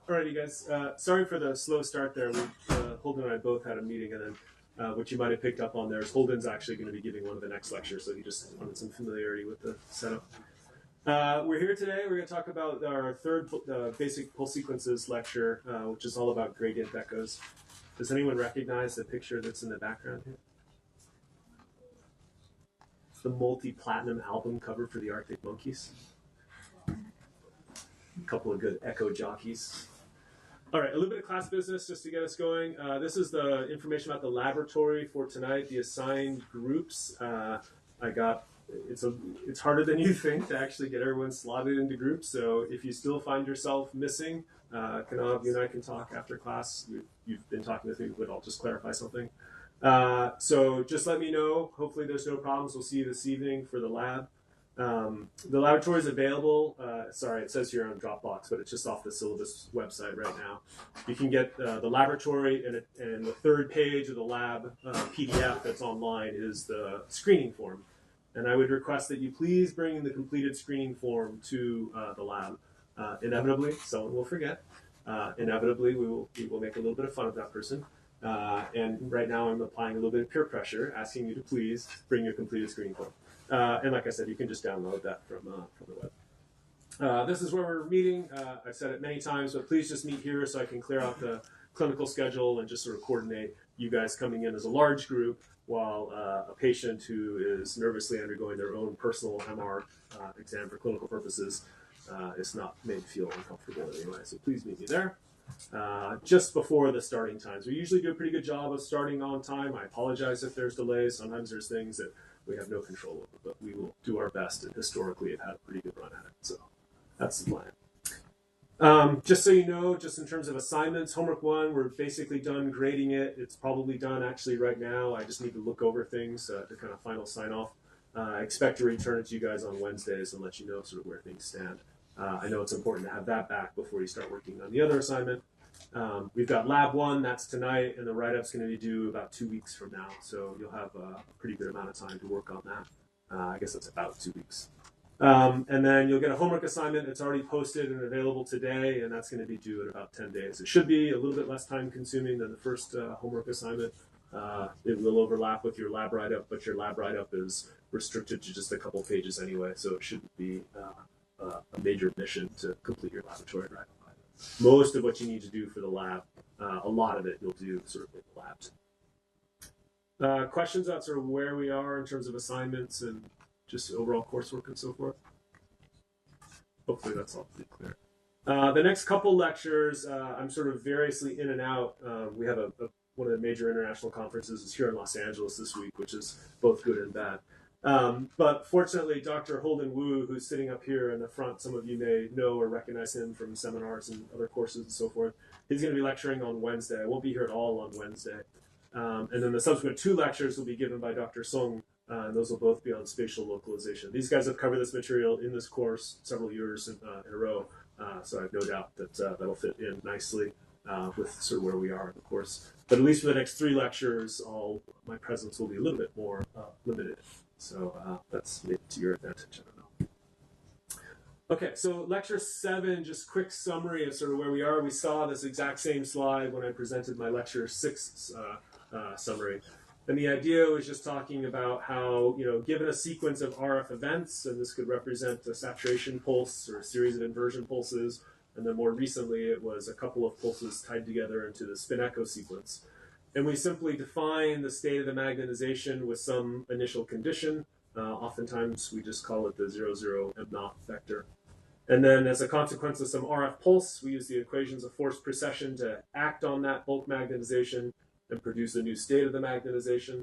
Alrighty, guys. Sorry for the slow start there. Holden and I both had a meeting, and then what you might have picked up on there is Holden's actually going to be giving one of the next lectures, so he just wanted some familiarity with the setup. We're here today. We're going to talk about our third basic pulse sequences lecture, which is all about gradient echoes. Does anyone recognize the picture that's in the background here? It's the multi-platinum album cover for the Arctic Monkeys. A couple of good echo jockeys. All right, a little bit of class business just to get us going. This is the information about the laboratory for tonight, the assigned groups. It's harder than you think to actually get everyone slotted into groups. So if you still find yourself missing, Kanav, you and I can talk after class. You've been talking with me, but I'll just clarify something. So just let me know. Hopefully there's no problems. We'll see you this evening for the lab. The laboratory is available. Sorry, it says here on Dropbox, but it's just off the syllabus website right now. You can get the laboratory, and the third page of the lab PDF that's online is the screening form. And I would request that you please bring the completed screening form to the lab. Inevitably, someone will forget. Inevitably, we will make a little bit of fun of that person. And right now, I'm applying a little bit of peer pressure, asking you to please bring your completed screening form. And like I said, you can just download that from the web. This is where we're meeting. I've said it many times, but please just meet here so I can clear out the clinical schedule and just sort of coordinate you guys coming in as a large group while a patient who is nervously undergoing their own personal MR exam for clinical purposes is not made to feel uncomfortable anyway. So please meet me there. Just before the starting times. We usually do a pretty good job of starting on time. I apologize if there's delays. Sometimes there's things that we have no control over, but we will do our best, and historically have had a pretty good run at it. So that's the plan. Just so you know, just in terms of assignments, homework 1, we're basically done grading it. It's probably done actually right now. I just need to look over things to kind of final sign off. I expect to return it to you guys on Wednesdays and let you know sort of where things stand. I know it's important to have that back before you start working on the other assignment. We've got lab 1, that's tonight, and the write-up's going to be due about 2 weeks from now. So you'll have a pretty good amount of time to work on that. I guess that's about 2 weeks. And then you'll get a homework assignment. It's already posted and available today, and that's going to be due in about 10 days. It should be a little bit less time consuming than the first homework assignment. It will overlap with your lab write-up, but your lab write-up is restricted to just a couple pages anyway, so it shouldn't be a major mission to complete your laboratory write-up. Most of what you need to do for the lab, a lot of it you'll do sort of in the labs. Questions about sort of where we are in terms of assignments and just overall coursework and so forth? Hopefully that's all pretty clear. The next couple lectures, I'm sort of variously in and out. We have one of the major international conferences is here in Los Angeles this week, which is both good and bad. But fortunately, Dr. Holden Wu, who's sitting up here in the front, some of you may know or recognize him from seminars and other courses and so forth. He's going to be lecturing on Wednesday. I won't be here at all on Wednesday. And then the subsequent 2 lectures will be given by Dr. Song, and those will both be on spatial localization. These guys have covered this material in this course several years in a row, so I have no doubt that that'll fit in nicely with sort of where we are in the course. But at least for the next 3 lectures, my presence will be a little bit more limited. So that's maybe to your advantage, I don't know. Okay, so lecture 7, just quick summary of sort of where we are. We saw this exact same slide when I presented my lecture 6 summary. And the idea was just talking about how, given a sequence of RF events, and this could represent a saturation pulse or a series of inversion pulses, and then more recently it was a couple of pulses tied together into the spin echo sequence. And we simply define the state of the magnetization with some initial condition. Oftentimes we just call it the 00 M0 vector. And then as a consequence of some RF pulse, we use the equations of force precession to act on that bulk magnetization and produce a new state of the magnetization.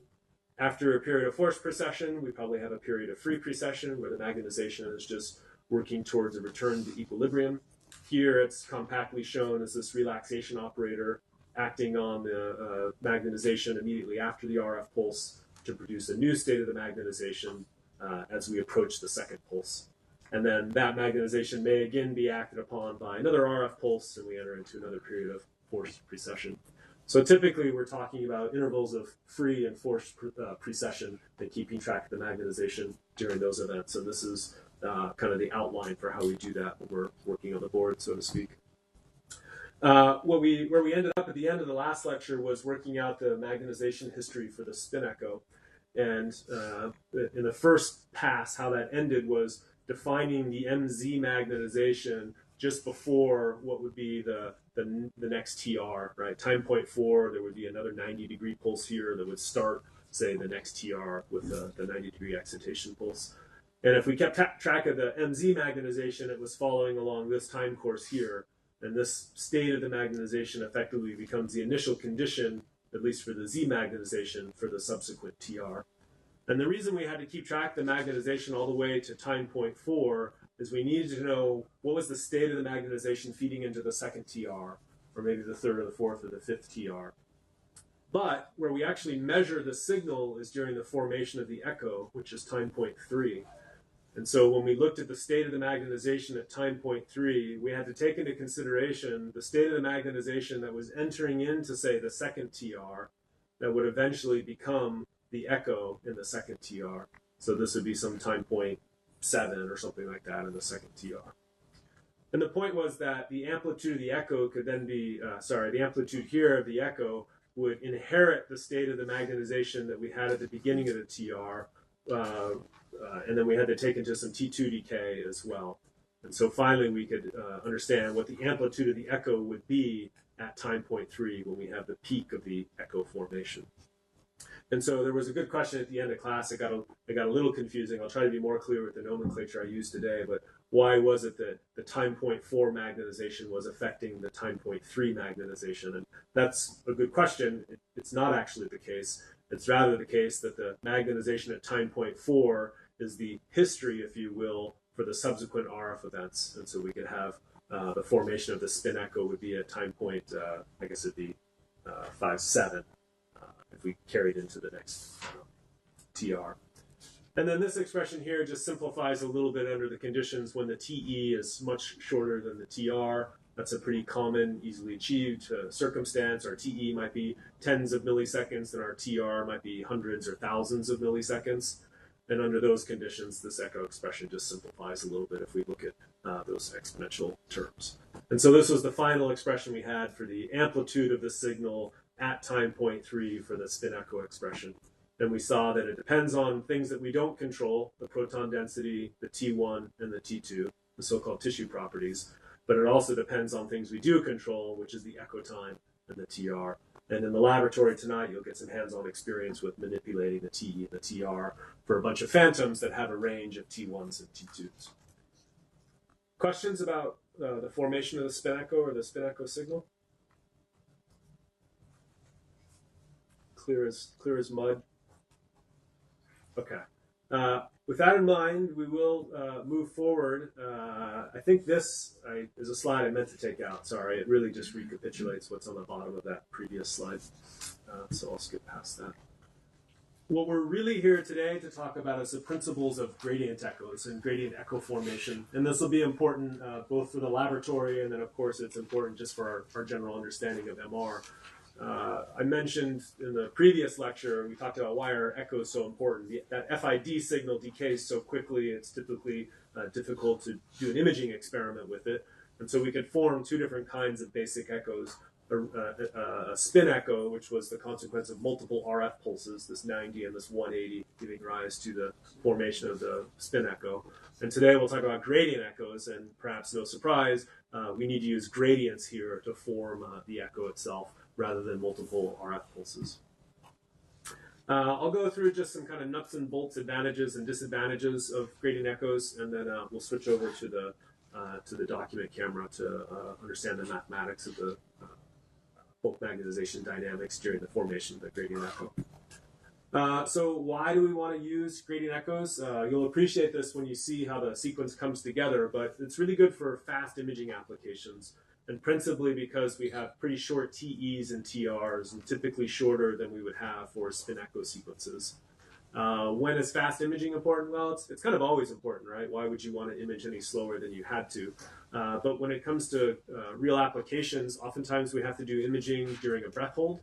After a period of force precession, we probably have a period of free precession where the magnetization is just working towards a return to equilibrium. Here it's compactly shown as this relaxation operator acting on the magnetization immediately after the RF pulse to produce a new state of the magnetization as we approach the second pulse. And then that magnetization may again be acted upon by another RF pulse, and we enter into another period of forced precession. So typically we're talking about intervals of free and forced precession and keeping track of the magnetization during those events. And this is kind of the outline for how we do that when we're working on the board, so to speak. Where we ended up at the end of the last lecture was working out the magnetization history for the spin echo. And in the first pass, how that ended was defining the MZ magnetization just before what would be the next TR, right? Time point 4, there would be another 90-degree pulse here that would start, say, the next TR with the 90-degree excitation pulse. And if we kept track of the MZ magnetization, it was following along this time course here. And this state of the magnetization effectively becomes the initial condition, at least for the Z magnetization, for the subsequent TR. And the reason we had to keep track of the magnetization all the way to time point 4 is we needed to know what was the state of the magnetization feeding into the second TR, or maybe the third or the fourth or the fifth TR. But where we actually measure the signal is during the formation of the echo, which is time point 3. And so when we looked at the state of the magnetization at time point 3, we had to take into consideration the state of the magnetization that was entering into, say, the second TR that would eventually become the echo in the second TR. So this would be some time point 7 or something like that in the second TR. And the point was that the amplitude of the echo could then be, the amplitude here of the echo would inherit the state of the magnetization that we had at the beginning of the TR, and then we had to take into some T2 decay as well. And so finally we could understand what the amplitude of the echo would be at time point 3 when we have the peak of the echo formation. And so there was a good question at the end of class. It got a little confusing. I'll try to be more clear with the nomenclature I used today, but why was it that the time point 4 magnetization was affecting the time point 3 magnetization? And that's a good question. It's not actually the case. It's rather the case that the magnetization at time point 4 is the history, if you will, for the subsequent RF events. And so we could have the formation of the spin echo would be at time point, I guess it'd be 5-7 if we carried into the next TR. And then this expression here just simplifies a little bit under the conditions when the TE is much shorter than the TR. That's a pretty common, easily achieved circumstance. Our TE might be tens of milliseconds, and our TR might be hundreds or thousands of milliseconds. And under those conditions, this echo expression just simplifies a little bit if we look at those exponential terms. And so this was the final expression we had for the amplitude of the signal at time point 3 for the spin echo expression. And we saw that it depends on things that we don't control, the proton density, the T1 and the T2, the so-called tissue properties. But it also depends on things we do control, which is the echo time and the TR. And in the laboratory tonight, you'll get some hands-on experience with manipulating the TE and the TR for a bunch of phantoms that have a range of T1s and T2s. Questions about the formation of the spin echo or the spin echo signal? Clear as mud. Okay. With that in mind, we will move forward. I think this is a slide I meant to take out. Sorry, it really just recapitulates what's on the bottom of that previous slide. So I'll skip past that. What we're really here today to talk about is the principles of gradient echoes and gradient echo formation. And this will be important both for the laboratory, and then of course it's important just for our general understanding of MR. I mentioned in the previous lecture, we talked about why are echoes so important. That FID signal decays so quickly, it's typically difficult to do an imaging experiment with it. And so we could form two different kinds of basic echoes. A spin echo, which was the consequence of multiple RF pulses, this 90 and this 180, giving rise to the formation of the spin echo. And today we'll talk about gradient echoes, and perhaps no surprise, we need to use gradients here to form the echo itself, rather than multiple RF pulses. I'll go through just some kind of nuts and bolts advantages and disadvantages of gradient echoes, and then we'll switch over to the document camera to understand the mathematics of the bulk magnetization dynamics during the formation of the gradient echo. So why do we want to use gradient echoes? You'll appreciate this when you see how the sequence comes together, but it's really good for fast imaging applications. And principally because we have pretty short TEs and TRs, and typically shorter than we would have for spin echo sequences. When is fast imaging important? Well, it's kind of always important, right? Why would you want to image any slower than you had to? But when it comes to real applications, oftentimes we have to do imaging during a breath hold.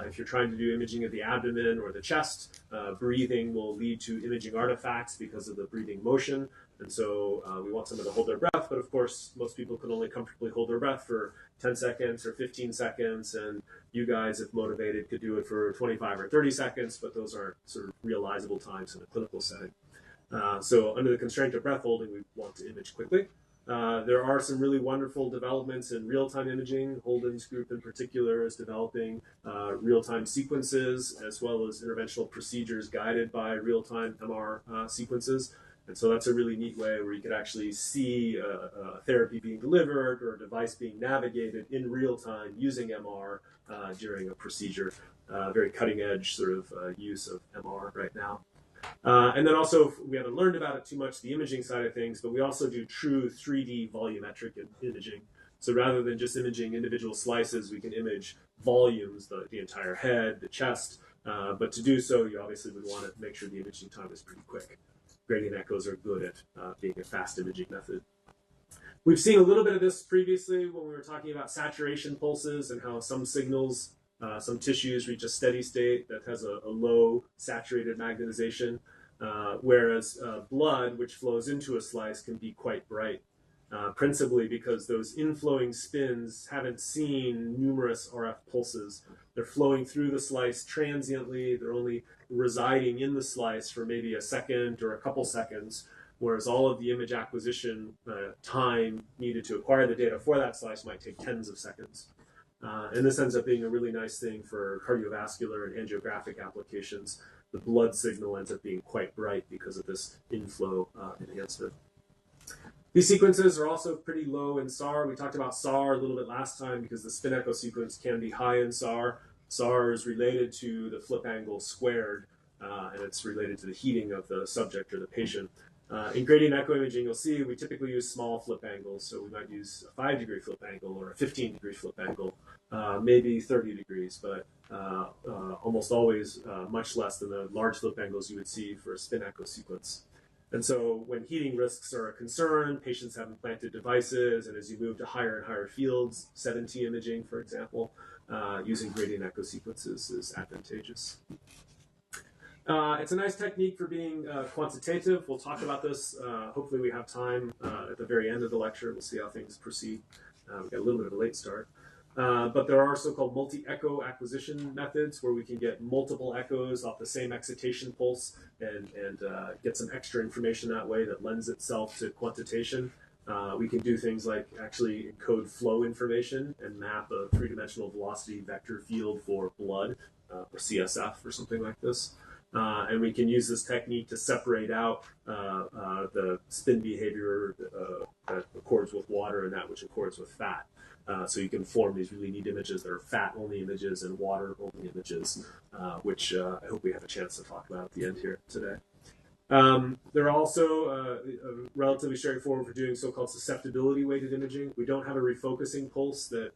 If you're trying to do imaging of the abdomen or the chest, breathing will lead to imaging artifacts because of the breathing motion. And so we want someone to hold their breath, but of course, most people can only comfortably hold their breath for 10 seconds or 15 seconds. And you guys, if motivated, could do it for 25 or 30 seconds, but those aren't sort of realizable times in a clinical setting. So under the constraint of breath holding, we want to image quickly. There are some really wonderful developments in real-time imaging. Holden's group in particular is developing real-time sequences as well as interventional procedures guided by real-time MR sequences. And so that's a really neat way where you could actually see a therapy being delivered or a device being navigated in real time using MR during a procedure. Very cutting edge sort of use of MR right now. And then also, we haven't learned about it too much, the imaging side of things, but we also do true 3D volumetric imaging. So rather than just imaging individual slices, we can image volumes, the entire head, the chest. But to do so, you obviously would want to make sure the imaging time is pretty quick. Gradient echoes are good at being a fast imaging method. We've seen a little bit of this previously when we were talking about saturation pulses and how some signals, some tissues reach a steady state that has a low saturated magnetization, whereas blood, which flows into a slice, can be quite bright, principally because those inflowing spins haven't seen numerous RF pulses. They're flowing through the slice transiently. They're only residing in the slice for maybe a second or a couple seconds, whereas all of the image acquisition time needed to acquire the data for that slice might take tens of seconds. And this ends up being a really nice thing for cardiovascular and angiographic applications. The blood signal ends up being quite bright because of this inflow enhancement. These sequences are also pretty low in SAR. We talked about SAR a little bit last time because the spin echo sequence can be high in SAR. SAR is related to the flip angle squared, and it's related to the heating of the subject or the patient. In gradient echo imaging, you'll see we typically use small flip angles. So we might use a 5-degree flip angle or a 15-degree flip angle, maybe 30 degrees, but almost always much less than the large flip angles you would see for a spin echo sequence. And so when heating risks are a concern, patients have implanted devices, and as you move to higher and higher fields, 7T imaging, for example, using gradient echo sequences is advantageous. It's a nice technique for being quantitative. We'll talk about this. Hopefully we have time at the very end of the lecture. We'll see how things proceed. We got a little bit of a late start. But there are so-called multi-echo acquisition methods where we can get multiple echoes off the same excitation pulse and get some extra information that way that lends itself to quantitation. We can do things like actually encode flow information and map a three-dimensional velocity vector field for blood or CSF or something like this. And we can use this technique to separate out the spin behavior that accords with water and that which accords with fat. So you can form these really neat images that are fat-only images and water-only images, which I hope we have a chance to talk about at the end here today. They're also relatively straightforward for doing so-called susceptibility-weighted imaging. We don't have a refocusing pulse that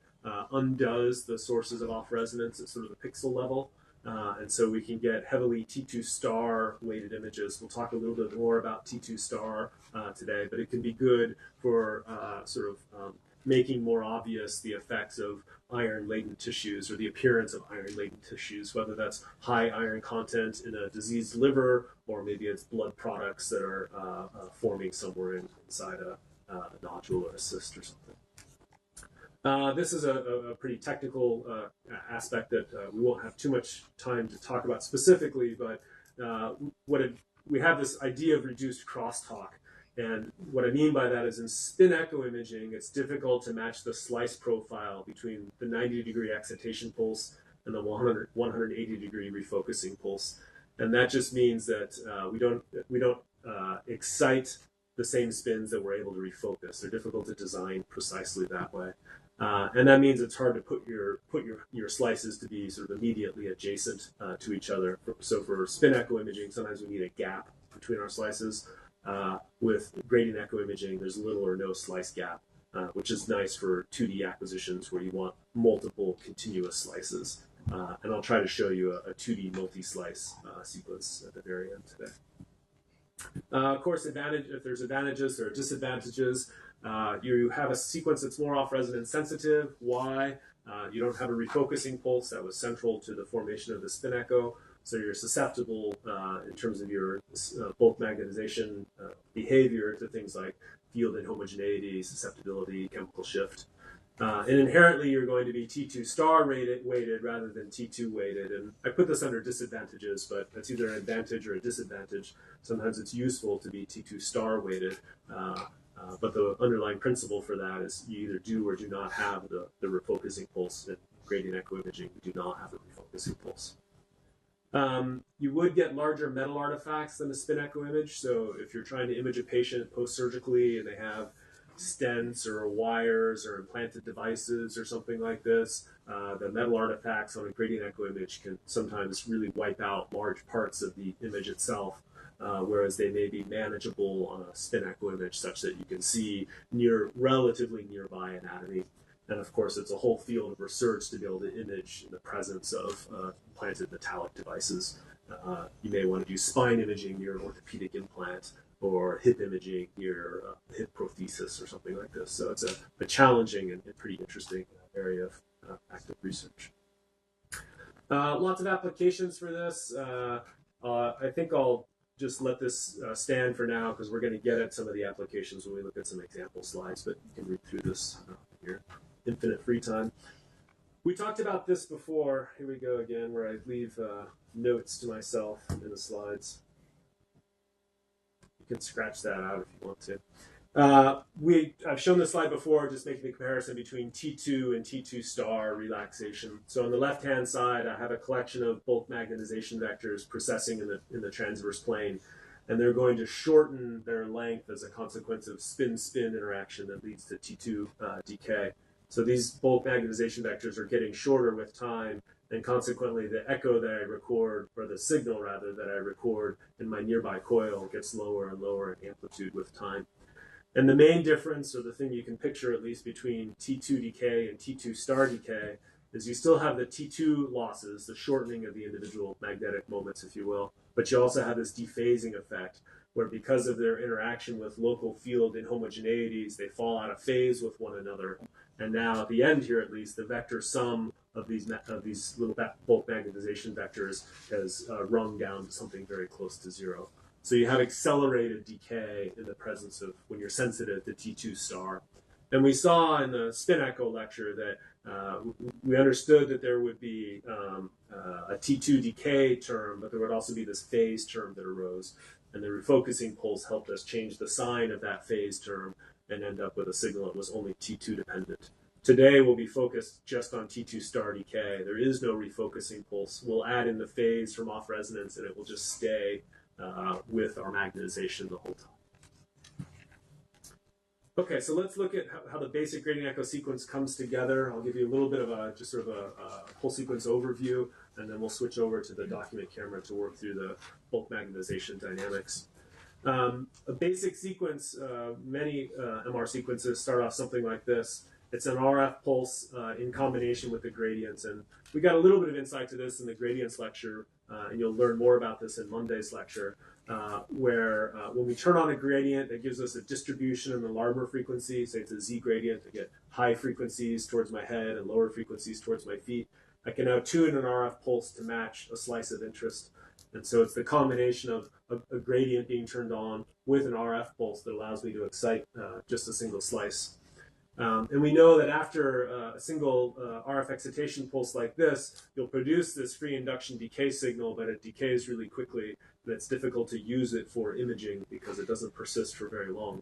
undoes the sources of off-resonance at sort of the pixel level. And so we can get heavily T2 star weighted images. We'll talk a little bit more about T2 star today, but it can be good for making more obvious the effects of iron-laden tissues or the appearance of iron-laden tissues, whether that's high iron content in a diseased liver or maybe it's blood products that are forming somewhere inside a nodule or a cyst or something. This is a pretty technical aspect that we won't have too much time to talk about specifically, but we have this idea of reduced crosstalk. And what I mean by that is in spin echo imaging, it's difficult to match the slice profile between the 90-degree excitation pulse and the 180-degree refocusing pulse. And that just means that we don't excite the same spins that we're able to refocus. They're difficult to design precisely that way. And that means it's hard to put your slices to be sort of immediately adjacent to each other. So for spin echo imaging, sometimes we need a gap between our slices. With gradient echo imaging, there's little or no slice gap, which is nice for 2D acquisitions where you want multiple continuous slices. And I'll try to show you a 2D multi-slice sequence at the very end today. Of course, if there's advantages, there are disadvantages. You have a sequence that's more off-resonance sensitive. Why? You don't have a refocusing pulse that was central to the formation of the spin echo. So you're susceptible in terms of your bulk magnetization behavior to things like field inhomogeneity, susceptibility, chemical shift. And inherently, you're going to be T2 star weighted rather than T2 weighted. And I put this under disadvantages, but it's either an advantage or a disadvantage. Sometimes it's useful to be T2 star weighted. But the underlying principle for that is you either do or do not have the refocusing pulse. In gradient echo imaging, you do not have the refocusing pulse. You would get larger metal artifacts than a spin echo image. So if you're trying to image a patient post-surgically and they have stents or wires or implanted devices or something like this, the metal artifacts on a gradient echo image can sometimes really wipe out large parts of the image itself, whereas they may be manageable on a spin echo image such that you can see relatively nearby anatomy. And of course, it's a whole field of research to be able to image in the presence of implanted metallic devices. You may want to do spine imaging near an orthopedic implant, or hip imaging near hip prothesis or something like this. So it's a challenging and pretty interesting area of active research. Lots of applications for this. I think I'll just let this stand for now because we're going to get at some of the applications when we look at some example slides, but you can read through this here. Infinite free time. We talked about this before. Here we go again, where I leave notes to myself in the slides. You can scratch that out if you want to. I've shown this slide before, just making the comparison between T2 and T2 star relaxation. So on the left-hand side, I have a collection of bulk magnetization vectors processing in the transverse plane, and they're going to shorten their length as a consequence of spin-spin interaction that leads to T2 decay. So these bulk magnetization vectors are getting shorter with time, and consequently the echo that I record, or the signal rather, that I record in my nearby coil gets lower and lower in amplitude with time. And the main difference, or the thing you can picture at least between T2 decay and T2 star decay, is you still have the T2 losses, the shortening of the individual magnetic moments, if you will, but you also have this dephasing effect, where because of their interaction with local field inhomogeneities, they fall out of phase with one another. And now at the end here, at least, the vector sum of these little bulk magnetization vectors has rung down to something very close to zero. So you have accelerated decay in the presence of when you're sensitive to T2 star. And we saw in the spin echo lecture that we understood that there would be a T2 decay term, but there would also be this phase term that arose. And the refocusing pulse helped us change the sign of that phase term and end up with a signal that was only T2 dependent. Today we'll be focused just on T2 star decay. There is no refocusing pulse. We'll add in the phase from off resonance and it will just stay with our magnetization the whole time. Okay, so let's look at how the basic gradient echo sequence comes together. I'll give you a little bit of a whole sequence overview, and then we'll switch over to the document camera to work through the bulk magnetization dynamics. A basic sequence, many MR sequences start off something like this. It's an RF pulse in combination with the gradients, and we got a little bit of insight to this in the gradients lecture, and you'll learn more about this in Monday's lecture, where when we turn on a gradient, it gives us a distribution in the Larmor frequency. Say it's a Z gradient, I get high frequencies towards my head and lower frequencies towards my feet. I can now tune an RF pulse to match a slice of interest. And so it's the combination of a gradient being turned on with an RF pulse that allows me to excite just a single slice. And we know that after a single RF excitation pulse like this, you'll produce this free induction decay signal, but it decays really quickly, and it's difficult to use it for imaging because it doesn't persist for very long.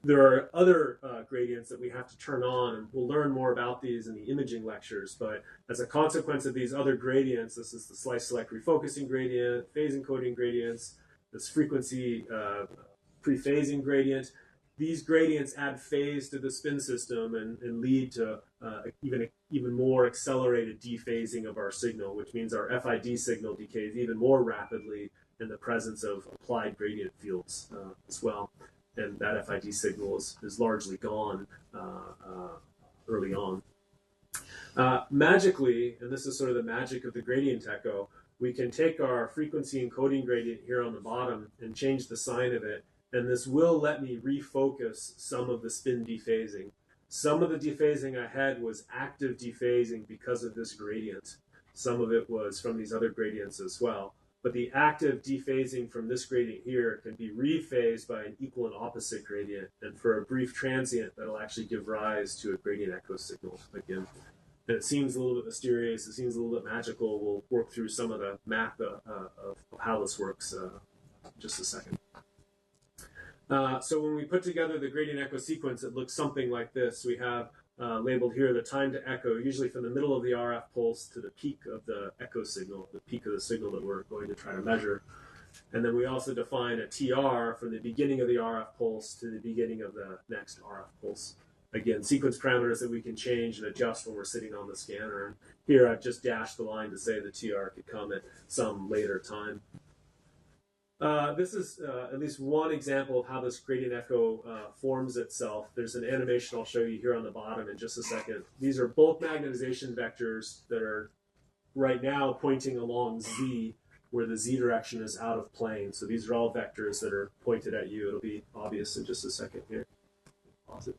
There are other gradients that we have to turn on, and we'll learn more about these in the imaging lectures, but as a consequence of these other gradients, this is the slice select refocusing gradient, phase encoding gradients, this frequency pre-phasing gradient. These gradients add phase to the spin system and lead to even more accelerated dephasing of our signal, which means our FID signal decays even more rapidly in the presence of applied gradient fields as well. And that FID signal is largely gone early on. Magically, and this is sort of the magic of the gradient echo, we can take our frequency encoding gradient here on the bottom and change the sign of it, and this will let me refocus some of the spin dephasing. Some of the dephasing I had was active dephasing because of this gradient. Some of it was from these other gradients as well. But the active dephasing from this gradient here can be rephased by an equal and opposite gradient. And for a brief transient, that'll actually give rise to a gradient echo signal again. And it seems a little bit mysterious. It seems a little bit magical. We'll work through some of the math of how this works in just a second. So when we put together the gradient echo sequence, it looks something like this. We have labeled here the time to echo, usually from the middle of the RF pulse to the peak of the echo signal, the peak of the signal that we're going to try to measure. And then we also define a TR from the beginning of the RF pulse to the beginning of the next RF pulse. Again, sequence parameters that we can change and adjust when we're sitting on the scanner. And here I've just dashed the line to say the TR could come at some later time. This is at least one example of how this gradient echo forms itself. There's an animation I'll show you here on the bottom in just a second. These are bulk magnetization vectors that are right now pointing along Z, where the Z direction is out of plane. So these are all vectors that are pointed at you. It'll be obvious in just a second here. Pause it.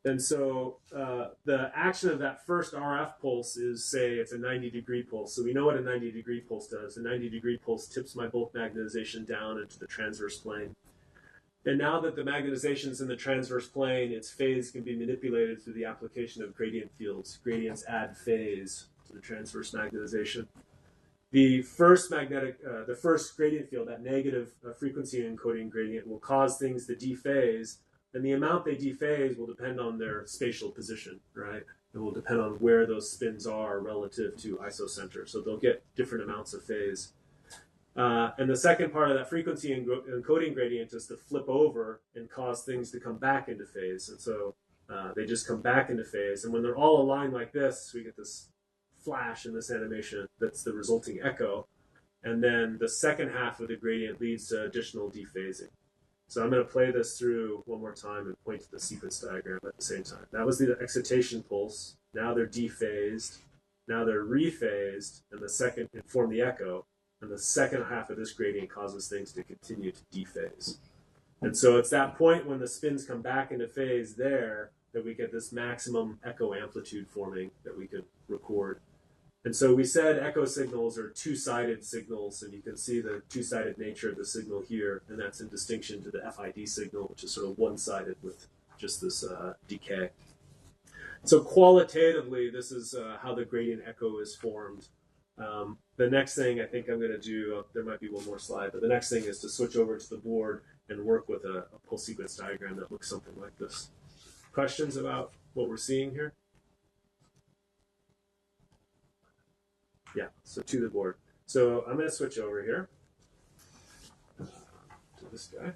And so the action of that first RF pulse is, say, it's a 90-degree pulse. So we know what a 90-degree pulse does. A 90-degree pulse tips my bulk magnetization down into the transverse plane. And now that the magnetization is in the transverse plane, its phase can be manipulated through the application of gradient fields. Gradients add phase to the transverse magnetization. The first gradient field, that negative frequency encoding gradient, will cause things to dephase. And the amount they dephase will depend on their spatial position, right? It will depend on where those spins are relative to isocenter. So they'll get different amounts of phase. And the second part of that frequency encoding gradient is to flip over and cause things to come back into phase. And so they just come back into phase. And when they're all aligned like this, we get this flash in this animation that's the resulting echo. And then the second half of the gradient leads to additional dephasing. So I'm going to play this through one more time and point to the sequence diagram at the same time. That was the excitation pulse. Now they're dephased. Now they're rephased, and the second form the echo. And the second half of this gradient causes things to continue to dephase. And so it's that point when the spins come back into phase there that we get this maximum echo amplitude forming that we could record. And so we said echo signals are two-sided signals, and you can see the two-sided nature of the signal here, and that's in distinction to the FID signal, which is sort of one-sided with just this decay. So qualitatively, this is how the gradient echo is formed. The next thing I think I'm going to do, there might be one more slide, but the next thing is to switch over to the board and work with a pulse sequence diagram that looks something like this. Questions about what we're seeing here? Yeah, so to the board. So I'm going to switch over here to this guy.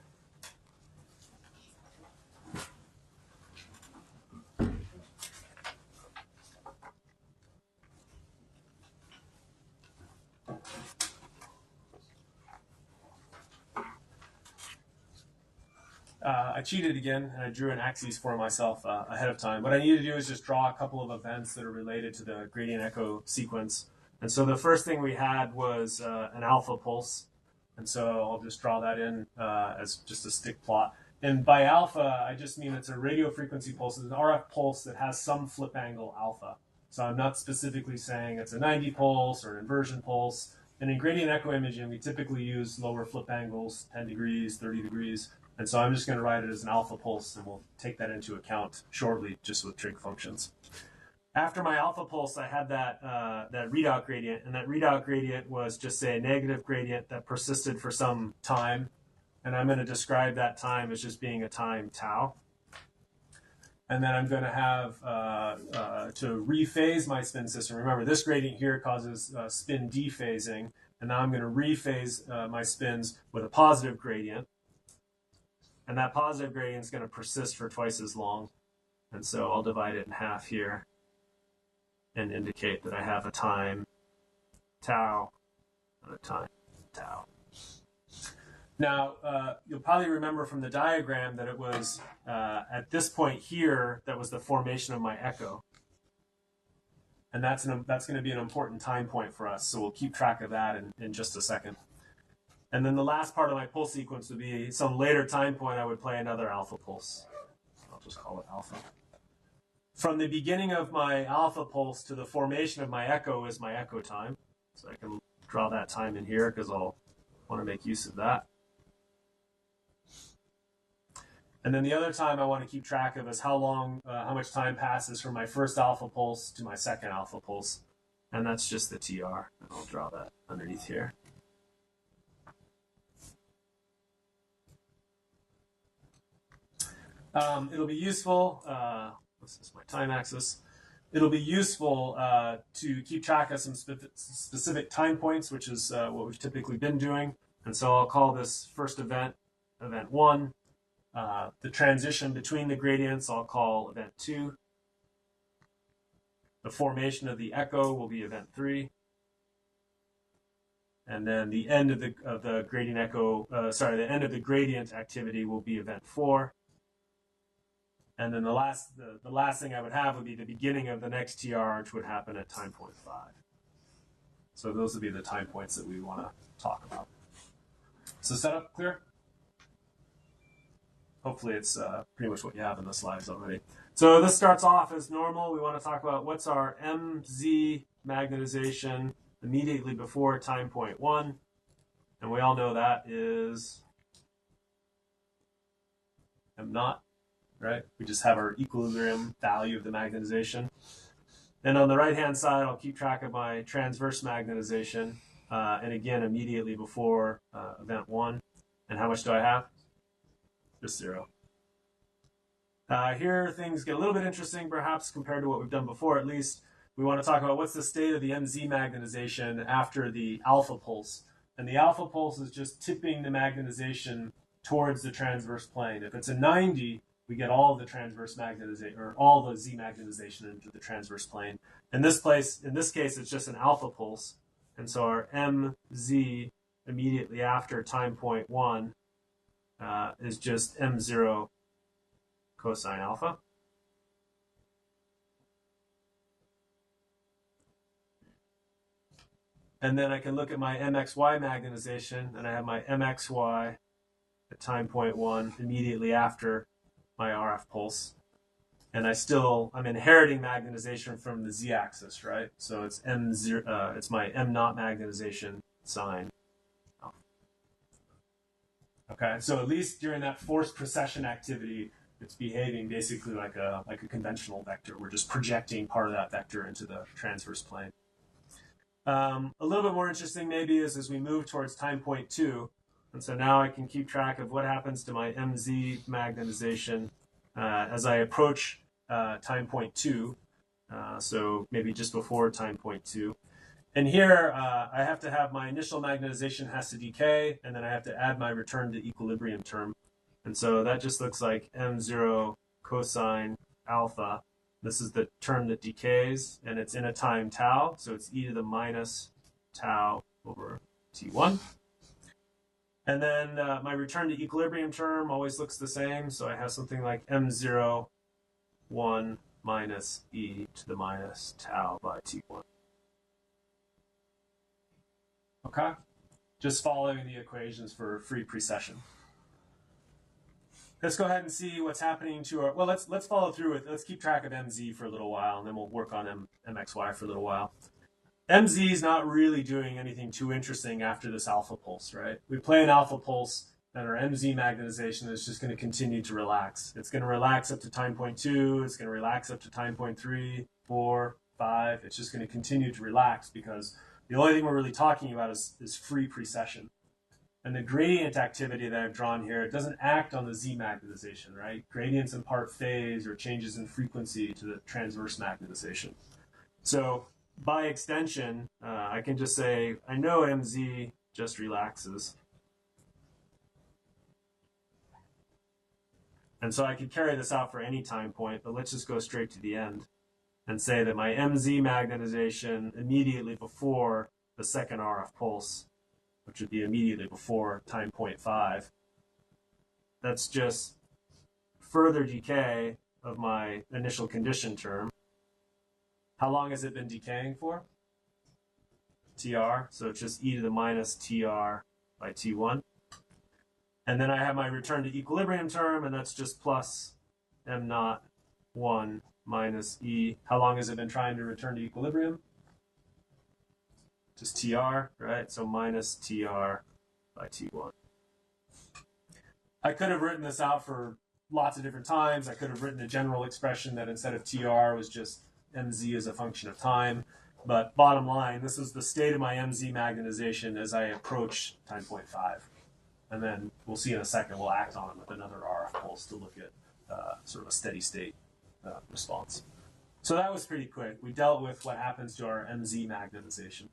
I cheated again, and I drew an axis for myself ahead of time. What I need to do is just draw a couple of events that are related to the gradient echo sequence. And so the first thing we had was an alpha pulse. And so I'll just draw that in as just a stick plot. And by alpha, I just mean it's a radio frequency pulse. It's an RF pulse that has some flip angle alpha. So I'm not specifically saying it's a 90 pulse or an inversion pulse. And in gradient echo imaging, we typically use lower flip angles, 10 degrees, 30 degrees. And so I'm just going to write it as an alpha pulse, and we'll take that into account shortly just with trig functions. After my alpha pulse, I had that readout gradient, and that readout gradient was just, say, a negative gradient that persisted for some time. And I'm going to describe that time as just being a time tau. And then I'm going to have to rephase my spin system. Remember, this gradient here causes spin dephasing, and now I'm going to rephase my spins with a positive gradient. And that positive gradient is going to persist for twice as long. And so I'll divide it in half here and indicate that I have a time tau and a time tau. Now, you'll probably remember from the diagram that it was at this point here that was the formation of my echo. And that's going to be an important time point for us. So we'll keep track of that in just a second. And then the last part of my pulse sequence would be some later time point I would play another alpha pulse. I'll just call it alpha. from the beginning of my alpha pulse to the formation of my echo is my echo time. So I can draw that time in here because I'll want to make use of that. And then the other time I want to keep track of is how much time passes from my first alpha pulse to my second alpha pulse. And that's just the TR. I'll draw that underneath here. It'll be useful, this is my time axis. It'll be useful to keep track of some specific time points, which is what we've typically been doing. And so I'll call this first event, event 1. The transition between the gradients I'll call event 2. The formation of the echo will be event 3. And then the end of the gradient echo, the end of the gradient activity will be event 4. And then the last thing I would have would be the beginning of the next TR, which would happen at time point 5. So those would be the time points that we want to talk about. So setup clear? Hopefully it's pretty much what you have in the slides already. So this starts off as normal. We want to talk about what's our MZ magnetization immediately before time point 1. And we all know that is M naught, right? We just have our equilibrium value of the magnetization. And on the right-hand side, I'll keep track of my transverse magnetization. And again, immediately before event 1. And how much do I have? Just 0. Here things get a little bit interesting, perhaps, compared to what we've done before. At least we want to talk about what's the state of the MZ magnetization after the alpha pulse. And the alpha pulse is just tipping the magnetization towards the transverse plane. If it's a 90, we get all the transverse magnetization, or all the Z magnetization into the transverse plane. In this case, it's just an alpha pulse. And so our MZ immediately after time point 1 is just M0 cosine alpha. And then I can look at my MXY magnetization, and I have my MXY at time point 1 immediately after my RF pulse. And I'm inheriting magnetization from the Z-axis, right? So it's M0, it's my M naught magnetization sign. Okay, so at least during that forced precession activity, it's behaving basically like a conventional vector. We're just projecting part of that vector into the transverse plane. A little bit more interesting maybe is as we move towards time point 2. And so now I can keep track of what happens to my MZ magnetization as I approach time point 2. So maybe just before time point 2. And here I have to have my initial magnetization has to decay, and then I have to add my return to equilibrium term. And so that just looks like M0 cosine alpha. This is the term that decays, and it's in a time tau, so it's e to the minus tau over t1. And then my return to equilibrium term always looks the same, so I have something like M0 1 minus e to the minus tau by t1. Okay? Just following the equations for free precession. Let's go ahead and see what's happening to our, well, let's follow through with, let's keep track of MZ for a little while, and then we'll work on MXY for a little while. MZ is not really doing anything too interesting after this alpha pulse, right? We play an alpha pulse, and our MZ magnetization is just going to continue to relax. It's going to relax up to time point 2, it's going to relax up to time point 3, 4, 5. It's just going to continue to relax because the only thing we're really talking about is free precession. And the gradient activity that I've drawn here, it doesn't act on the Z magnetization, right? Gradients impart phase or changes in frequency to the transverse magnetization. So by extension, I can just say, I know MZ just relaxes. And so I could carry this out for any time point, but let's just go straight to the end and say that my MZ magnetization immediately before the second RF pulse, which would be immediately before time point 5, that's just further decay of my initial condition term. How long has it been decaying for? TR, so it's just e to the minus TR by T1. And then I have my return to equilibrium term, and that's just plus M naught 1 minus E. How long has it been trying to return to equilibrium? Just TR, right? So minus TR by T1. I could have written this out for lots of different times. I could have written a general expression that instead of TR was just MZ as a function of time. But bottom line, this is the state of my MZ magnetization as I approach time point 5. And then we'll see in a second, we'll act on it with another RF pulse to look at sort of a steady state response. So that was pretty quick. We dealt with what happens to our MZ magnetization.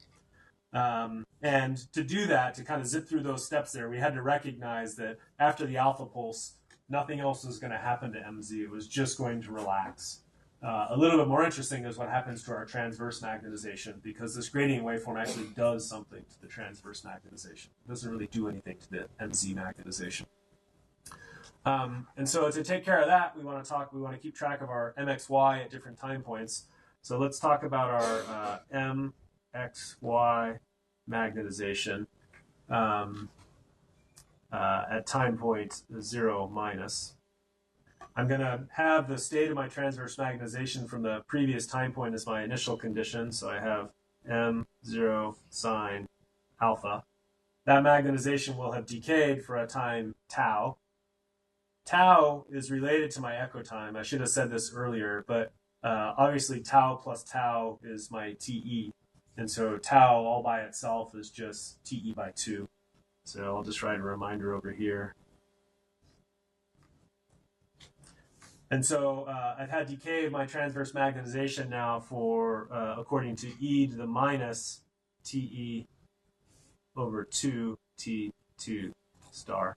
And to do that, to kind of zip through those steps there, we had to recognize that after the alpha pulse, nothing else was going to happen to MZ. It was just going to relax. A little bit more interesting is what happens to our transverse magnetization, because this gradient waveform actually does something to the transverse magnetization. It doesn't really do anything to the MZ magnetization. And so to take care of that, we want to keep track of our MXY at different time points. So let's talk about our MXY magnetization at time point 0 minus. I'm going to have the state of my transverse magnetization from the previous time point as my initial condition. So I have M0 sine alpha. That magnetization will have decayed for a time tau. Tau is related to my echo time. I should have said this earlier, but obviously tau plus tau is my TE. And so tau all by itself is just TE by 2. So I'll just write a reminder over here. And so I've had decay of my transverse magnetization now for, according to E to the minus TE over 2 T2 star.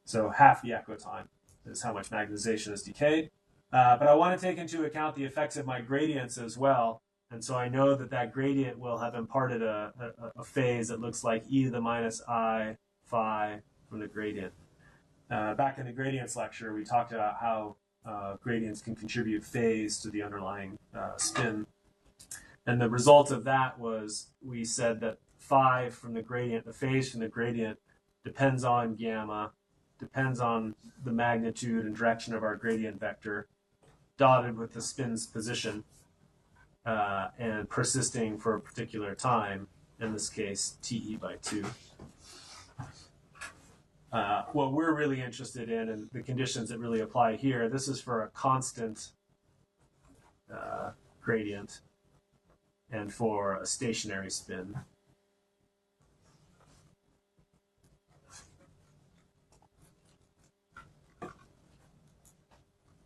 So half the echo time is how much magnetization is decayed. But I want to take into account the effects of my gradients as well. And so I know that that gradient will have imparted a phase that looks like E to the minus I phi from the gradient. Back in the gradients lecture, we talked about how gradients can contribute phase to the underlying spin. And the result of that was we said that phi from the gradient, the phase from the gradient, depends on gamma, depends on the magnitude and direction of our gradient vector, dotted with the spin's position, and persisting for a particular time, in this case, TE by 2. What we're really interested in, and the conditions that really apply here, this is for a constant gradient and for a stationary spin.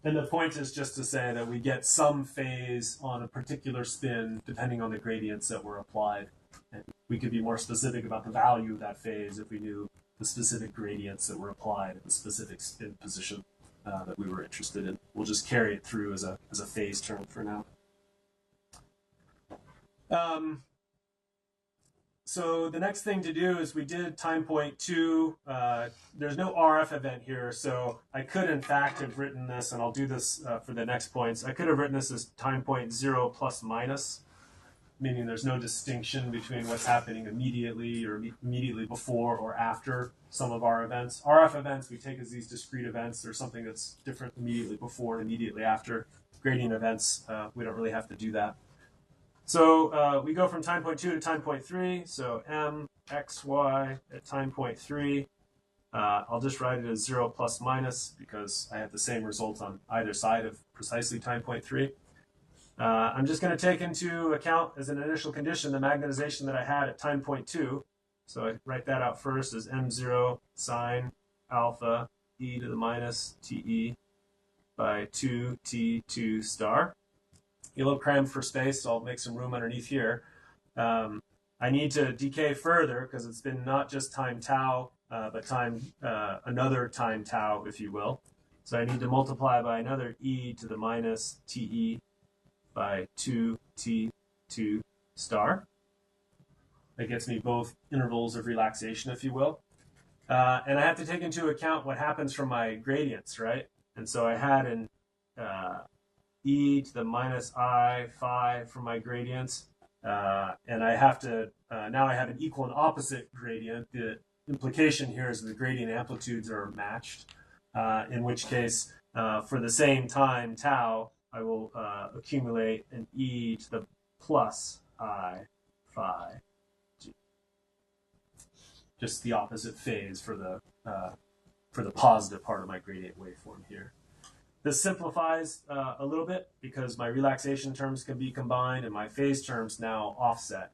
And the point is just to say that we get some phase on a particular spin depending on the gradients that were applied. And we could be more specific about the value of that phase if we knew the specific gradients that were applied at the specific spin position that we were interested in. We'll just carry it through as a phase term for now. So the next thing to do is we did time point 2. There's no RF event here, so I could in fact have written this, and I'll do this for the next points. I could have written this as time point 0 plus minus, meaning there's no distinction between what's happening immediately or immediately before or after some of our events. RF events we take as these discrete events. There's something that's different immediately before and immediately after. Gradient events, we don't really have to do that. So we go from time point 2 to time point 3. So M, X, Y at time point 3. I'll just write it as 0 plus minus because I have the same result on either side of precisely time point 3. I'm just going to take into account as an initial condition the magnetization that I had at time point 2. So I write that out first as M0 sine alpha E to the minus TE by 2 T2 star. A little crammed for space, so I'll make some room underneath here. I need to decay further because it's been not just time tau, but another time tau, if you will. So I need to multiply by another E to the minus TE by 2 T2 star. That gets me both intervals of relaxation, if you will. And I have to take into account what happens from my gradients, right? And so I had an E to the minus I phi from my gradients. And I have to, now I have an equal and opposite gradient. The implication here is the gradient amplitudes are matched, in which case, for the same time tau, I will accumulate an e to the plus I phi g. Just the opposite phase for the positive part of my gradient waveform here. This simplifies a little bit because my relaxation terms can be combined and my phase terms now offset.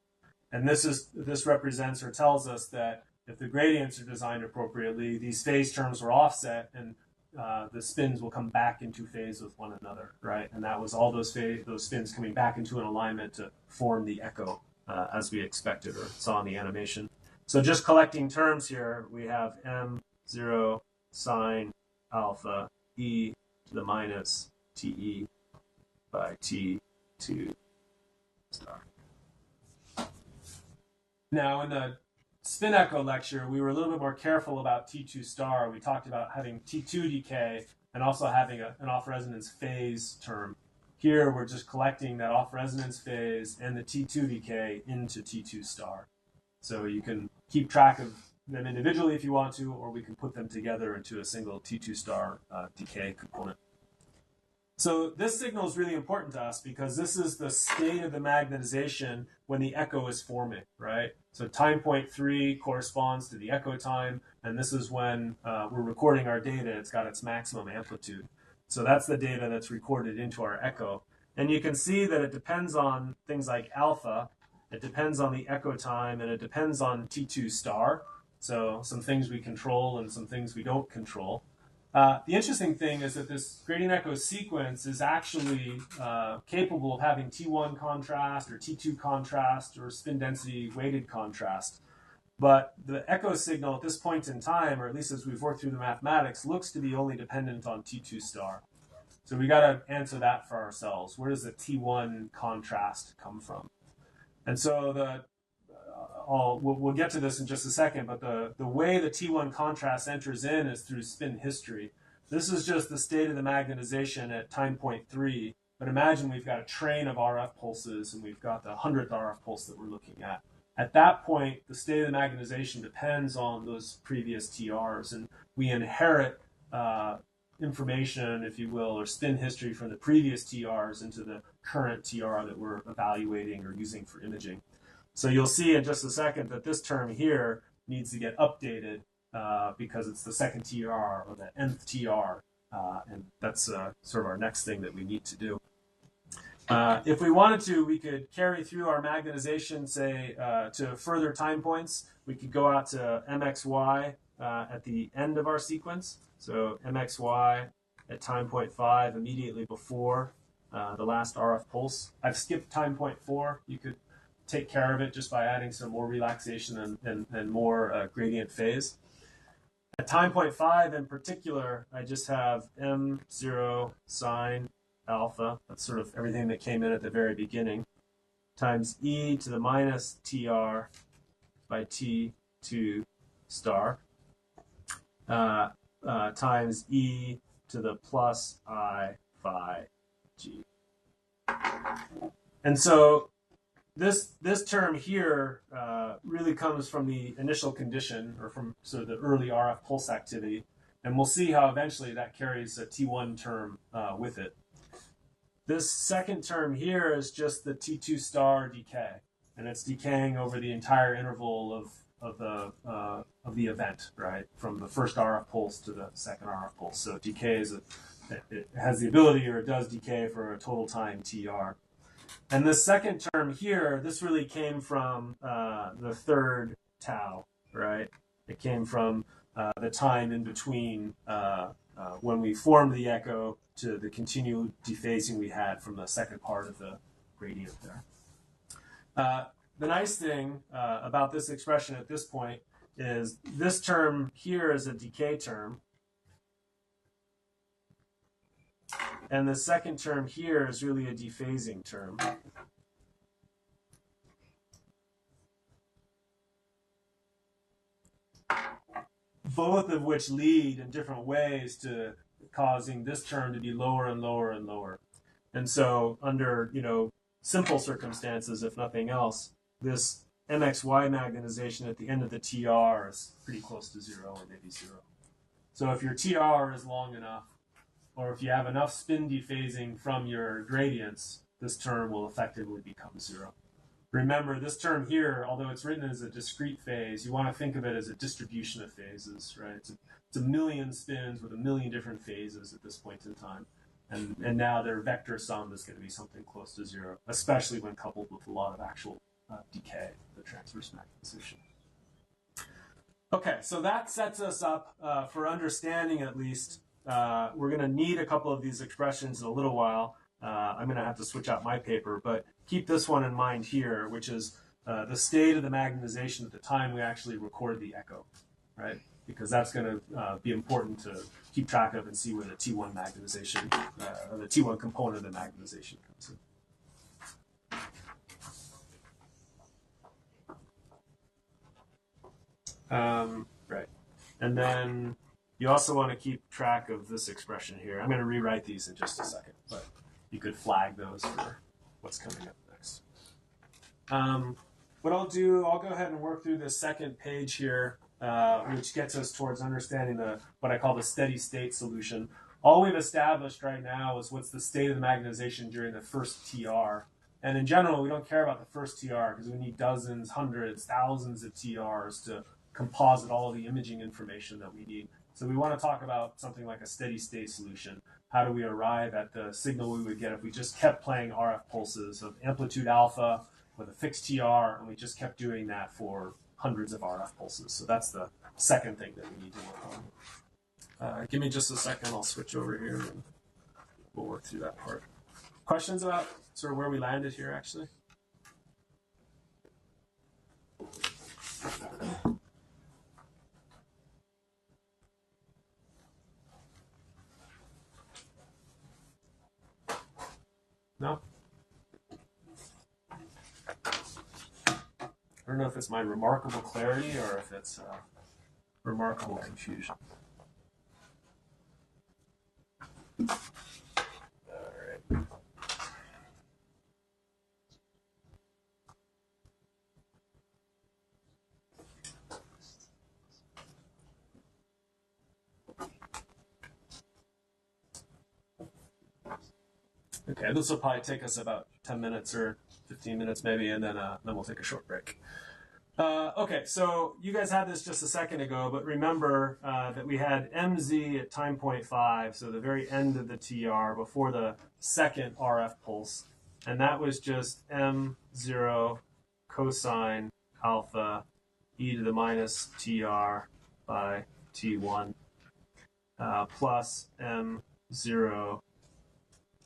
And this represents or tells us that if the gradients are designed appropriately, these phase terms are offset and the spins will come back into phase with one another, right? And that was all those spins coming back into an alignment to form the echo as we expected or saw in the animation. So just collecting terms here, we have M0 sine alpha e to the minus TE by T2 star. Now in the spin echo lecture, we were a little bit more careful about T2 star. We talked about having T2 decay and also having an off-resonance phase term. Here, we're just collecting that off-resonance phase and the T2 decay into T2 star. So you can keep track of them individually if you want to, or we can put them together into a single T2 star decay component. So this signal is really important to us because this is the state of the magnetization when the echo is forming, right? So time point 3 corresponds to the echo time, and this is when we're recording our data. It's got its maximum amplitude. So that's the data that's recorded into our echo. And you can see that it depends on things like alpha, it depends on the echo time, and it depends on T2 star. So some things we control and some things we don't control. The interesting thing is that this gradient echo sequence is actually capable of having T1 contrast or T2 contrast or spin density weighted contrast. But the echo signal at this point in time, or at least as we've worked through the mathematics, looks to be only dependent on T2 star. So we got to answer that for ourselves. Where does the T1 contrast come from? And so we'll get to this in just a second, but the way the T1 contrast enters in is through spin history. This is just the state of the magnetization at time point 3, but imagine we've got a train of RF pulses and we've got the 100th RF pulse that we're looking at. At that point, the state of the magnetization depends on those previous TRs, and we inherit information, if you will, or spin history from the previous TRs into the current TR that we're evaluating or using for imaging. So you'll see in just a second that this term here needs to get updated because it's the second TR or the nth TR, and that's sort of our next thing that we need to do. If we wanted to, we could carry through our magnetization, say, to further time points. We could go out to MXY at the end of our sequence. So MXY at time point 5 immediately before the last RF pulse. I've skipped time point 4. You could take care of it just by adding some more relaxation and more gradient phase. At time point 5 in particular, I just have M0 sine alpha, that's sort of everything that came in at the very beginning, times e to the minus TR by T2 star, times e to the plus I phi g. And so this term here really comes from the initial condition, or from sort of the early RF pulse activity, and we'll see how eventually that carries a T1 term with it. This second term here is just the T2 star decay, and it's decaying over the entire interval of the event, right, from the first RF pulse to the second RF pulse. So it decays, it has the ability, or it does decay for a total time TR. And the second term here, this really came from the third tau, right? It came from the time in between when we formed the echo to the continued dephasing we had from the second part of the gradient there. The nice thing about this expression at this point is this term here is a decay term, and the second term here is really a dephasing term. Both of which lead in different ways to causing this term to be lower and lower and lower. And so under, simple circumstances, if nothing else, this MXY magnetization at the end of the TR is pretty close to 0 or maybe 0. So if your TR is long enough, or if you have enough spin dephasing from your gradients, this term will effectively become 0. Remember, this term here, although it's written as a discrete phase, you want to think of it as a distribution of phases, right? It's a million spins with a million different phases at this point in time. And now their vector sum is going to be something close to 0, especially when coupled with a lot of actual decay, the transverse magnetization. Okay, so that sets us up for understanding, at least. We're going to need a couple of these expressions in a little while. I'm going to have to switch out my paper, but keep this one in mind here, which is the state of the magnetization at the time we actually record the echo, right? Because that's going to be important to keep track of and see where the T1 magnetization, or the T1 component of the magnetization comes in. Right. And then you also want to keep track of this expression here. I'm going to rewrite these in just a second, but you could flag those for what's coming up next. What I'll do, I'll go ahead and work through this second page here, which gets us towards understanding what I call the steady state solution. All we've established right now is what's the state of the magnetization during the first TR. And in general, we don't care about the first TR because we need dozens, hundreds, thousands of TRs to composite all of the imaging information that we need. So we want to talk about something like a steady state solution. How do we arrive at the signal we would get if we just kept playing RF pulses of amplitude alpha with a fixed TR, and we just kept doing that for hundreds of RF pulses. So that's the second thing that we need to work on. Give me just a second. I'll switch over here and we'll work through that part. Questions about sort of where we landed here, actually? No? I don't know if it's my remarkable clarity or if it's remarkable confusion. All right. Okay, this will probably take us about 10 minutes or 15 minutes maybe, and then we'll take a short break. Okay, so you guys had this just a second ago, but remember that we had MZ at time point 5, so the very end of the TR before the second RF pulse, and that was just M0 cosine alpha e to the minus TR by T1 plus M0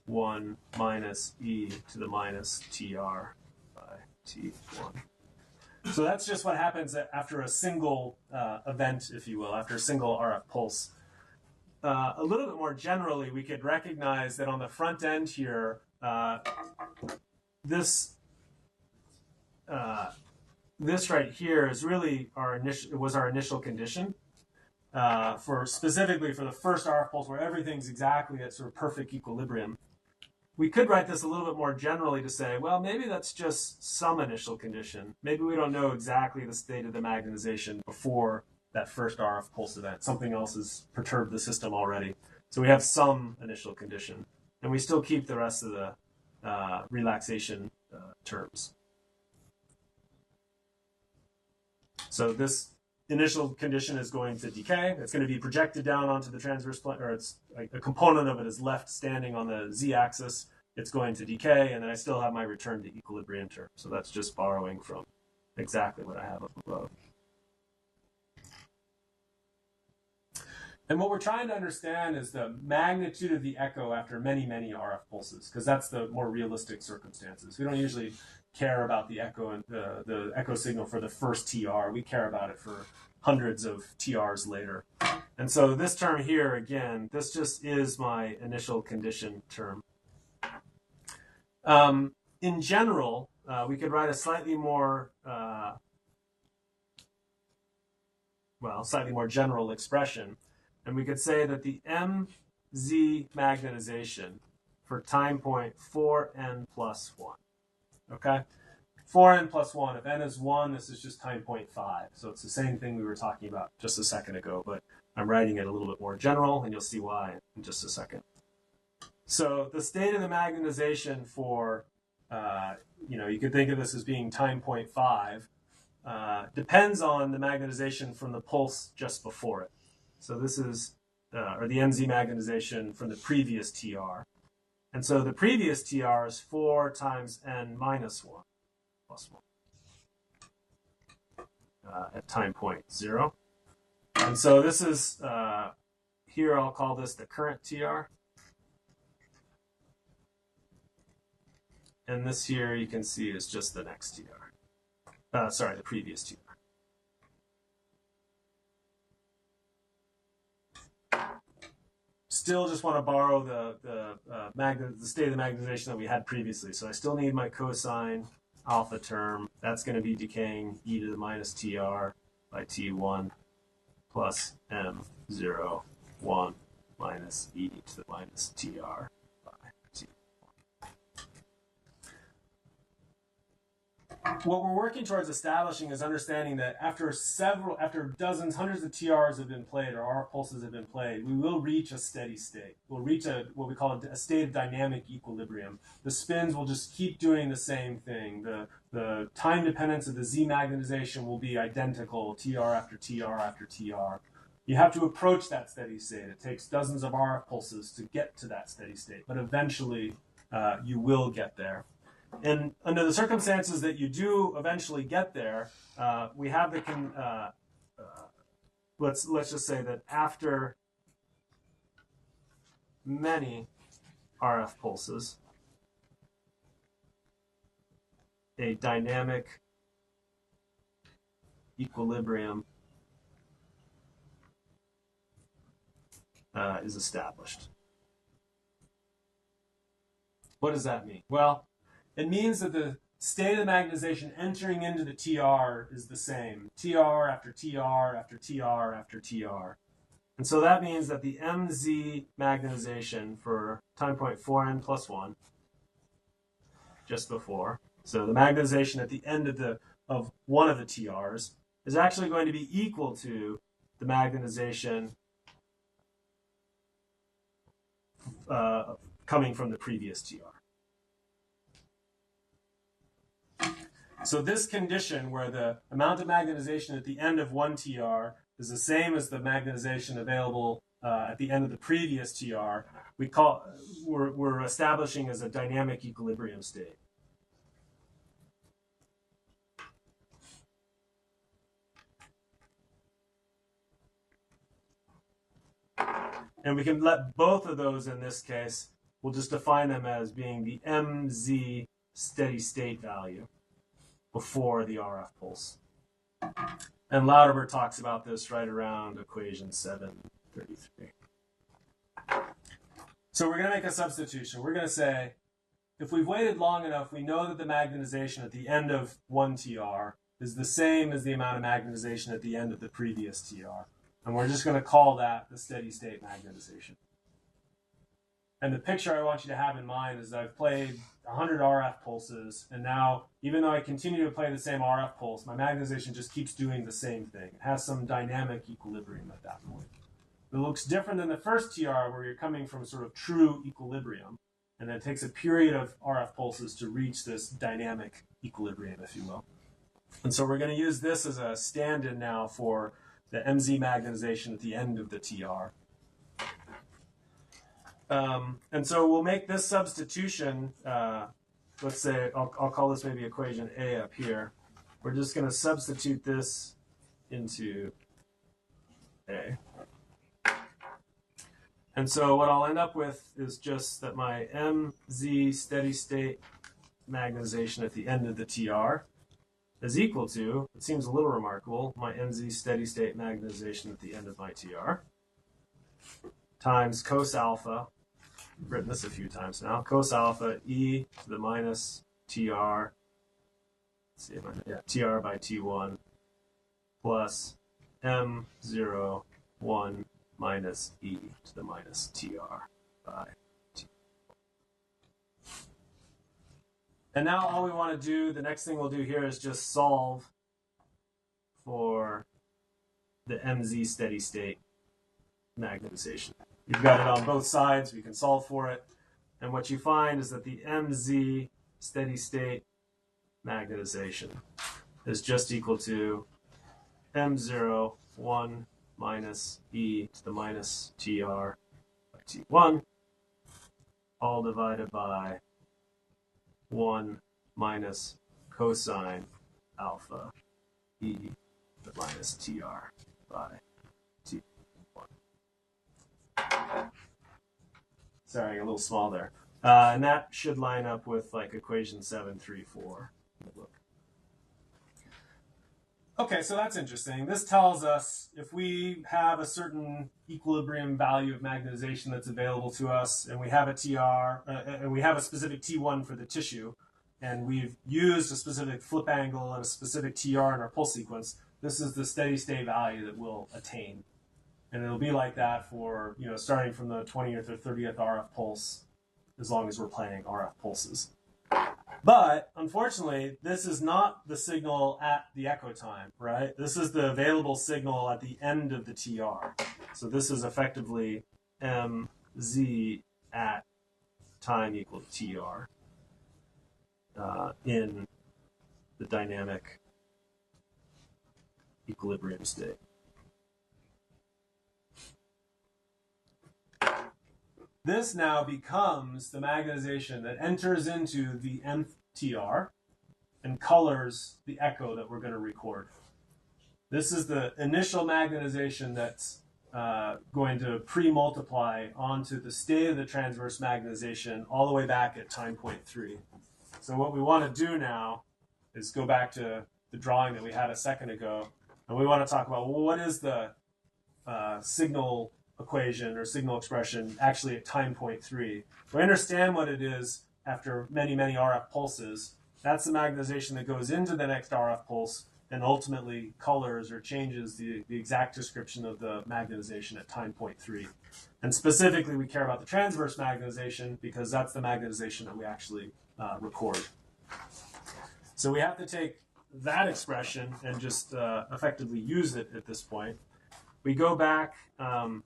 1 minus e to the minus TR by T1. So that's just what happens after a single event, if you will, after a single RF pulse. A little bit more generally, we could recognize that on the front end here, this right here is really our initial condition specifically for the first RF pulse where everything's exactly at sort of perfect equilibrium. We could write this a little bit more generally to say, well, maybe that's just some initial condition. Maybe we don't know exactly the state of the magnetization before that first RF pulse event. Something else has perturbed the system already. So we have some initial condition. And we still keep the rest of the relaxation terms. So this initial condition is going to decay. It's going to be projected down onto the transverse plane, or it's like a component of it is left standing on the z-axis. It's going to decay, and then I still have my return to equilibrium term. So that's just borrowing from exactly what I have up above. And what we're trying to understand is the magnitude of the echo after many, many RF pulses, because that's the more realistic circumstances. We don't usually care about the echo and the echo signal for the first TR. We care about it for hundreds of TRs later. And so this term here, again, this just is my initial condition term. In general, we could write a slightly more, slightly more general expression. And we could say that the MZ magnetization for time point 4n plus 1. Okay? 4n plus 1. If n is 1, this is just time point 5. So it's the same thing we were talking about just a second ago, but I'm writing it a little bit more general, and you'll see why in just a second. So the state of the magnetization for, you could think of this as being time point 5, depends on the magnetization from the pulse just before it. So this is, or the MZ magnetization from the previous TR. And so the previous TR is 4 times n minus 1 plus 1 at time point 0. And so this is, here I'll call this the current TR. And this here you can see is just the next TR. Sorry, the previous TR. Still just want to borrow the state of the magnetization that we had previously. So I still need my cosine alpha term. That's going to be decaying e to the minus TR by T1 plus M0, 1 minus e to the minus TR by T1. What we're working towards establishing is understanding that after dozens, hundreds of TRs have been played or RF pulses have been played, we will reach a steady state. We'll reach what we call a state of dynamic equilibrium. The spins will just keep doing the same thing. The time dependence of the Z magnetization will be identical, TR after TR after TR. You have to approach that steady state. It takes dozens of RF pulses to get to that steady state, but eventually you will get there. And under the circumstances that you do eventually get there, we have the let's just say that after many RF pulses, a dynamic equilibrium is established. What does that mean? Well, it means that the state of the magnetization entering into the TR is the same. TR after TR after TR after TR. And so that means that the MZ magnetization for time point 4n plus 1, just before, so the magnetization at the end of one of the TRs is actually going to be equal to the magnetization coming from the previous TR. So this condition where the amount of magnetization at the end of one TR is the same as the magnetization available at the end of the previous TR, we're establishing as a dynamic equilibrium state. And we can let both of those in this case, we'll just define them as being the MZ steady state value before the RF pulse. And Lauterbur talks about this right around equation 733. So we're going to make a substitution. We're going to say, if we've waited long enough, we know that the magnetization at the end of one TR is the same as the amount of magnetization at the end of the previous TR. And we're just going to call that the steady state magnetization. And the picture I want you to have in mind is that I've played 100 RF pulses, and now, even though I continue to play the same RF pulse, my magnetization just keeps doing the same thing. It has some dynamic equilibrium at that point. It looks different than the first TR, where you're coming from sort of true equilibrium, and then it takes a period of RF pulses to reach this dynamic equilibrium, if you will. And so we're going to use this as a stand-in now for the MZ magnetization at the end of the TR. And so we'll make this substitution, let's say, I'll call this maybe equation A up here. We're just going to substitute this into A. And so what I'll end up with is just that my MZ steady state magnetization at the end of the TR is equal to, it seems a little remarkable, my MZ steady state magnetization at the end of my TR times cos alpha. I've written this a few times now. Cos alpha e to the minus TR, let's see if TR by T1 plus M0, 1 minus e to the minus TR by T. And now all we want to do, the next thing we'll do here is just solve for the MZ steady state magnetization. You've got it on both sides. We can solve for it. And what you find is that the MZ steady state magnetization is just equal to M0, 1 minus e to the minus TR by T1, all divided by 1 minus cosine alpha e to the minus TR by T1. Sorry, a little small there. And that should line up with like equation 734. Look. Okay, so that's interesting. This tells us if we have a certain equilibrium value of magnetization that's available to us, and we have a TR, and we have a specific T1 for the tissue, and we've used a specific flip angle and a specific TR in our pulse sequence, this is the steady state value that we'll attain. And it'll be like that for, starting from the 20th or 30th RF pulse, as long as we're playing RF pulses. But unfortunately, this is not the signal at the echo time, right? This is the available signal at the end of the TR. So this is effectively MZ at time equal to TR in the dynamic equilibrium state. This now becomes the magnetization that enters into the nth TR and colors the echo that we're going to record. This is the initial magnetization that's going to pre-multiply onto the state of the transverse magnetization all the way back at time point 3. So what we want to do now is go back to the drawing that we had a second ago, and we want to talk about, well, what is the signal equation or signal expression actually at time point 3. We understand what it is after many, many RF pulses. That's the magnetization that goes into the next RF pulse and ultimately colors or changes the exact description of the magnetization at time point 3. And specifically, we care about the transverse magnetization because that's the magnetization that we actually record. So we have to take that expression and just effectively use it at this point. We go back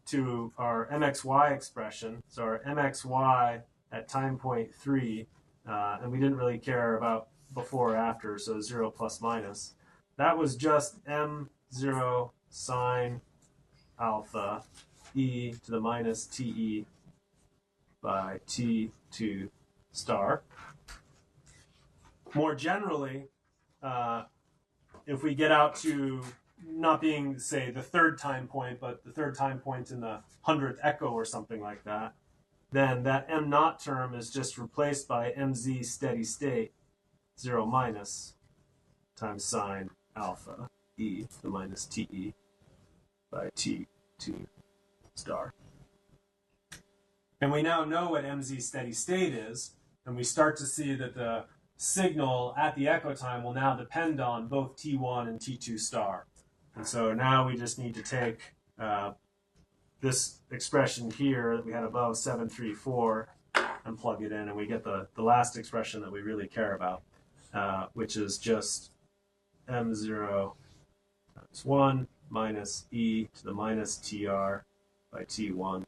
to our MXY expression, so our MXY at time point 3, and we didn't really care about before or after, so 0 plus minus. That was just M0 sine alpha e to the minus TE by T2 star. More generally, if we get out to not being, say, the third time point, but the third time point in the 100th echo or something like that, then that M naught term is just replaced by MZ steady state 0 minus times sine alpha e to the minus TE by T2 star. And we now know what MZ steady state is, and we start to see that the signal at the echo time will now depend on both T1 and T2 star. And so now we just need to take this expression here that we had above 734 and plug it in, and we get the last expression that we really care about, which is just M0 times 1 minus e to the minus TR by T1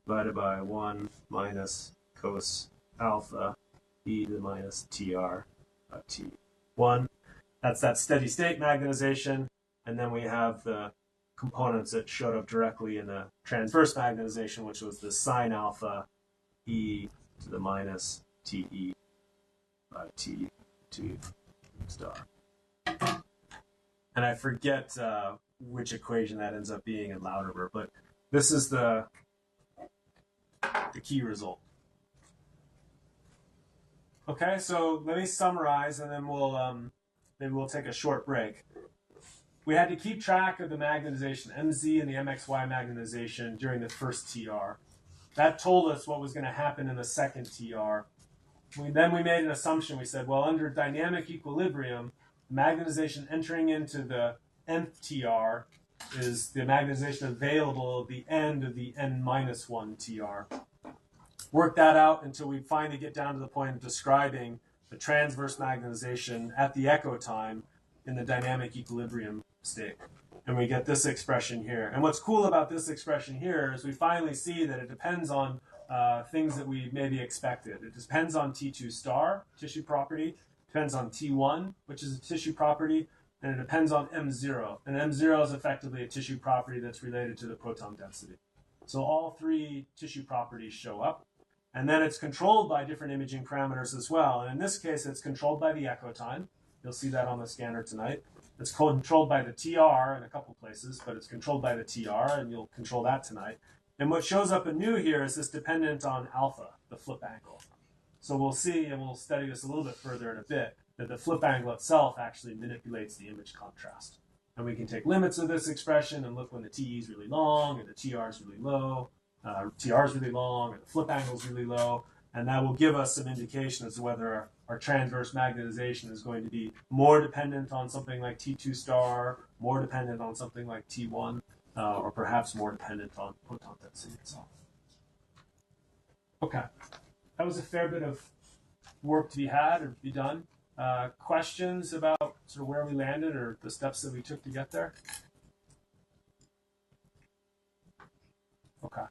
divided by 1 minus cos alpha e to the minus TR by T1. That's that steady state magnetization, and then we have the components that showed up directly in the transverse magnetization, which was the sine alpha e to the minus TE by T2 star. And I forget which equation that ends up being in Lauterbur, but this is the key result. Okay, so let me summarize, and then maybe we'll take a short break. We had to keep track of the magnetization, MZ and the MXY magnetization during the first TR. That told us what was going to happen in the second TR. Then we made an assumption. We said, well, under dynamic equilibrium, magnetization entering into the nth TR is the magnetization available at the end of the n-1 TR. Work that out until we finally get down to the point of describing the transverse magnetization at the echo time in the dynamic equilibrium state. And we get this expression here. And what's cool about this expression here is we finally see that it depends on things that we maybe expected. It depends on T2 star, tissue property, depends on T1, which is a tissue property, and it depends on M0. And M0 is effectively a tissue property that's related to the proton density. So all three tissue properties show up. And then it's controlled by different imaging parameters as well. And in this case, it's controlled by the echo time. You'll see that on the scanner tonight. It's controlled by the TR in a couple places, but it's controlled by the TR, and you'll control that tonight. And what shows up anew here is this dependent on alpha, the flip angle. So we'll see, and we'll study this a little bit further in a bit, that the flip angle itself actually manipulates the image contrast. And we can take limits of this expression and look when the TE is really long and the TR is really low, TR is really long and the flip angle is really low, and that will give us some indication as to whether our transverse magnetization is going to be more dependent on something like T2 star, more dependent on something like T1, or perhaps more dependent on proton density itself. Okay, that was a fair bit of work to be had or to be done. Questions about sort of where we landed or the steps that we took to get there? Okay.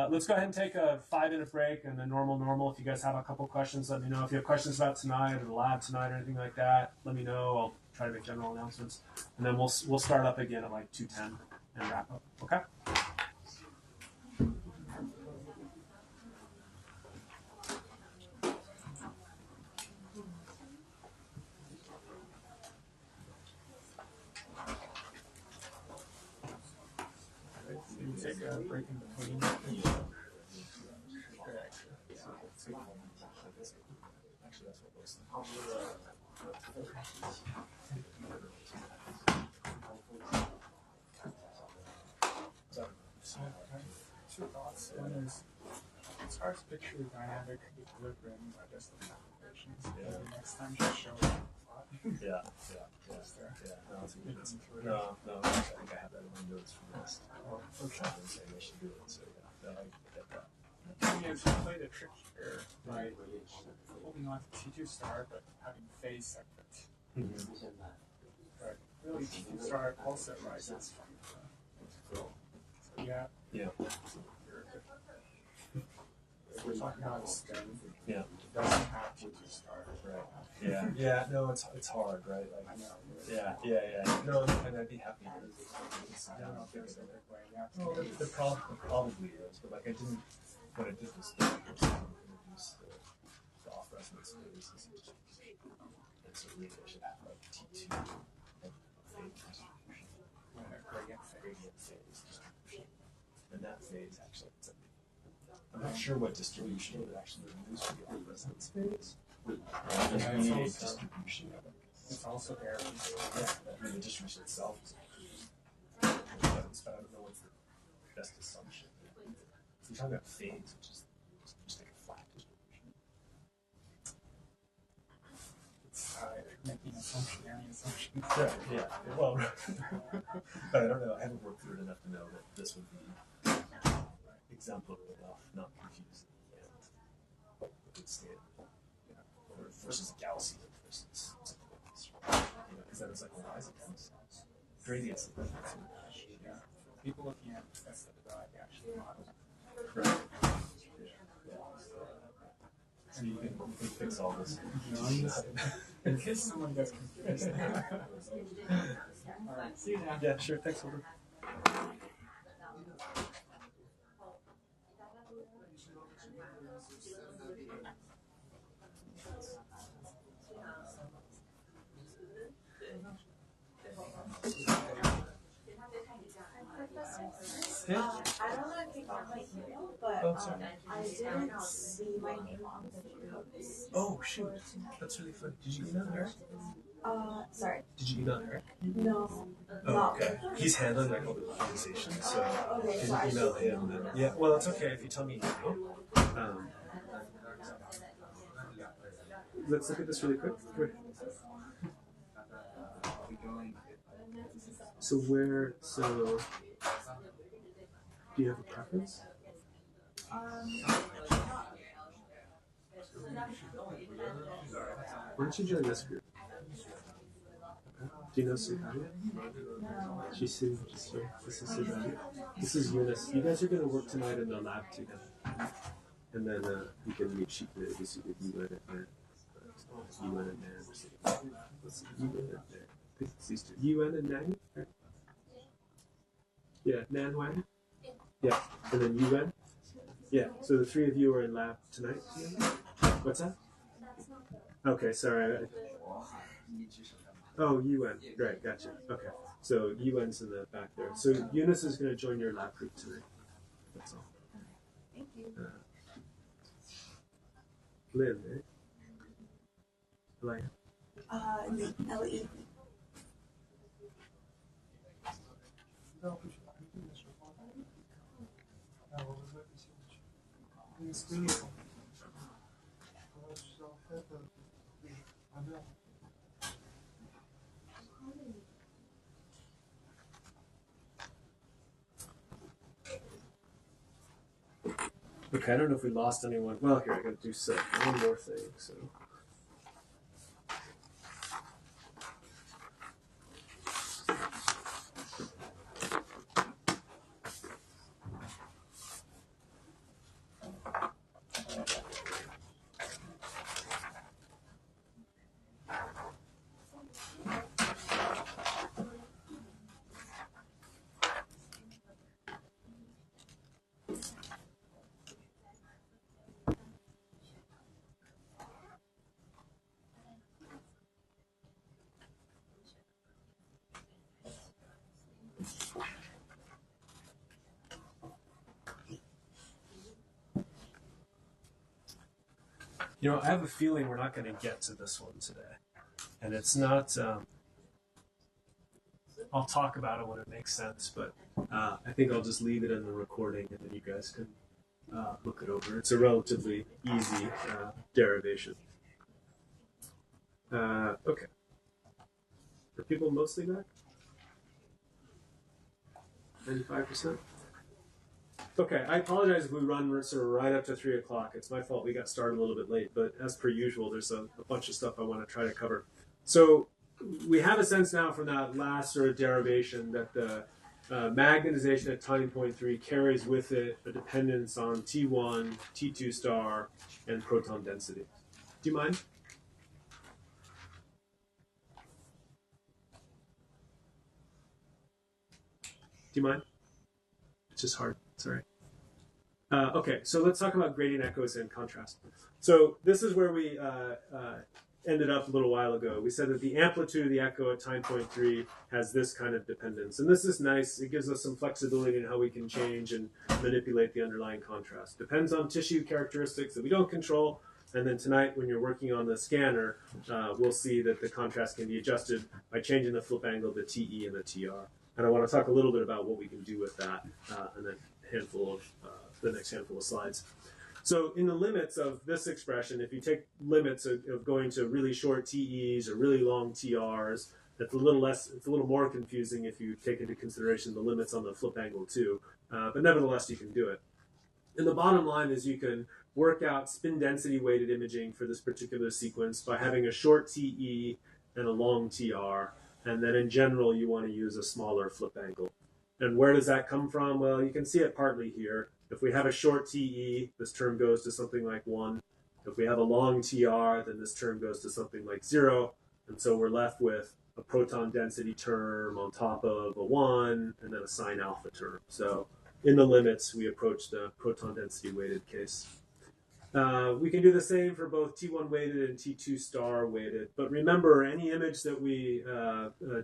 Let's go ahead and take a 5-minute break and then normal. If you guys have a couple questions, let me know. If you have questions about tonight or the lab tonight or anything like that, let me know. I'll try to make general announcements. And then we'll start up again at like 2:10 and wrap up. Okay? Take a break in between. Actually, that's what looks like. So, two thoughts. One is, it's hard to picture the dynamic equilibrium by just the calculations. Yeah. Next time, just show it. Yeah. No, that's a good one. No, I think I have that in my notes from this. Okay. Saying I should do it, so yeah, I get that. Yeah, so play the trick here by holding on to T2 star, but having phase separate. But really, T2 star also rises from the flow. So yeah. If we're talking about a spin, it doesn't have T2 star. Right. Yeah. No, it's hard, right? Like, I know. Yeah. No, and I'd be happy to. I don't know if there's a good way. Well, the probably is, but like I didn't. When I did this thing, I was introduce the off resonance phase. And so really I should have like T2 and phase distribution. Gradient phase distribution. And that phase actually, I'm not sure what distribution it would actually use for the off resonance phase. It's also distribution of it. It's also there. Yeah, the distribution itself is but I don't know what's the best assumption. So you're talking about phase, which is just like a flat distribution. It's making any assumptions. Yeah. Well, but I don't know. I haven't worked through it enough to know that this would be exemplary enough, not confusing, and a good state. Versus a Gaussian, for instance. Because then it's like, well, why is it Gaussian? Gradients. Yeah. People looking at this actually model. Right. So you can fix all this. In case someone gets confused. Alright, see you now. Yeah, sure. Thanks, Holden. I don't know if you got my email, but I didn't see my name on the notes. Oh, shoot. That's really funny. Did you email Eric? Sorry. Did you email Eric? No. Oh, okay. He's handling like all the organization, so Okay, can you email him? Then, yeah, well, it's okay if you tell me now. Let's look at this really quick. So do you have a preference? Why don't you join this group? Okay. Do you know Sukaria? No. She's sitting just here. This is Sukaria. This is Eunice. You guys are going to work tonight in the lab together. And then you can meet Sheikh with Yuan and Nan. Yuan and Nan. Let's see. Yuan and Nan. I think it's these two. Yuan and Nan? Right? Yeah, Nan Wang? Yeah. And then Yuan? Yeah. So the three of you are in lab tonight? What's that? Okay, sorry. Oh, Yuan. Right, gotcha. Okay. So Yuan's in the back there. So Eunice is going to join your lab group tonight. That's all. Thank you. Lynn, eh? Lynn. L-E. Okay, I don't know if we lost anyone. Well, here, I gotta do one more thing, so. You know, I have a feeling we're not going to get to this one today. And it's not, I'll talk about it when it makes sense, but I think I'll just leave it in the recording and then you guys can look it over. It's a relatively easy derivation. Okay. Are people mostly back? 95%? Okay, I apologize if we run sort of right up to 3 o'clock. It's my fault we got started a little bit late, but as per usual, there's a bunch of stuff I want to try to cover. So we have a sense now from that last sort of derivation that the magnetization at tiny point 3 carries with it a dependence on T1, T2 star, and proton density. Do you mind? Do you mind? It's just hard. Sorry. Okay, so let's talk about gradient echoes and contrast. So this is where we ended up a little while ago. We said that the amplitude of the echo at time point 3 has this kind of dependence. And this is nice. It gives us some flexibility in how we can change and manipulate the underlying contrast. Depends on tissue characteristics that we don't control. And then tonight, when you're working on the scanner, we'll see that the contrast can be adjusted by changing the flip angle, the TE and the TR. And I want to talk a little bit about what we can do with that in the next handful of slides. So in the limits of this expression, if you take limits of going to really short TEs or really long TRs, it's a little more confusing if you take into consideration the limits on the flip angle too. But nevertheless, you can do it. And the bottom line is you can work out spin density weighted imaging for this particular sequence by having a short TE and a long TR. And then in general, you want to use a smaller flip angle. And where does that come from? Well, you can see it partly here. If we have a short TE, this term goes to something like 1. If we have a long TR, then this term goes to something like 0. And so we're left with a proton density term on top of a 1, and then a sine alpha term. So in the limits, we approach the proton density weighted case. We can do the same for both T1 weighted and T2 star weighted. But remember, any image that we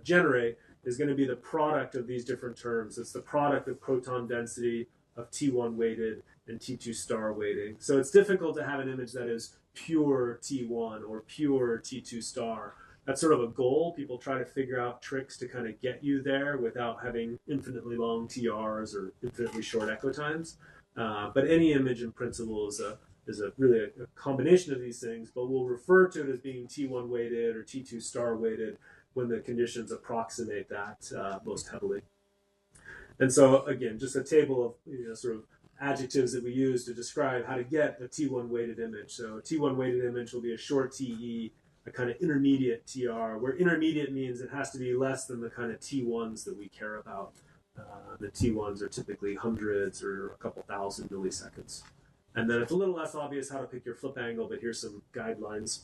generate is going to be the product of these different terms. It's the product of proton density, of T1 weighted, and T2 star weighting. So it's difficult to have an image that is pure T1 or pure T2 star. That's sort of a goal. People try to figure out tricks to kind of get you there without having infinitely long TRs or infinitely short echo times. But any image in principle is really a combination of these things, but we'll refer to it as being T1 weighted or T2 star weighted when the conditions approximate that most heavily. And so again, just a table of sort of adjectives that we use to describe how to get a T1 weighted image. So a T1 weighted image will be a short TE, a kind of intermediate TR, where intermediate means it has to be less than the kind of T1s that we care about. The T1s are typically hundreds or a couple thousand milliseconds. And then it's a little less obvious how to pick your flip angle, but here's some guidelines.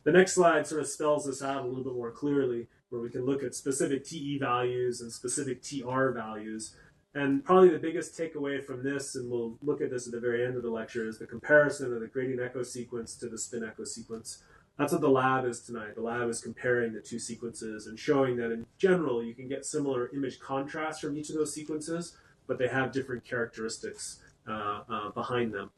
The next slide sort of spells this out a little bit more clearly, where we can look at specific TE values and specific TR values. And probably the biggest takeaway from this, and we'll look at this at the very end of the lecture, is the comparison of the gradient echo sequence to the spin echo sequence. That's what the lab is tonight. The lab is comparing the two sequences and showing that in general you can get similar image contrast from each of those sequences, but they have different characteristics behind them.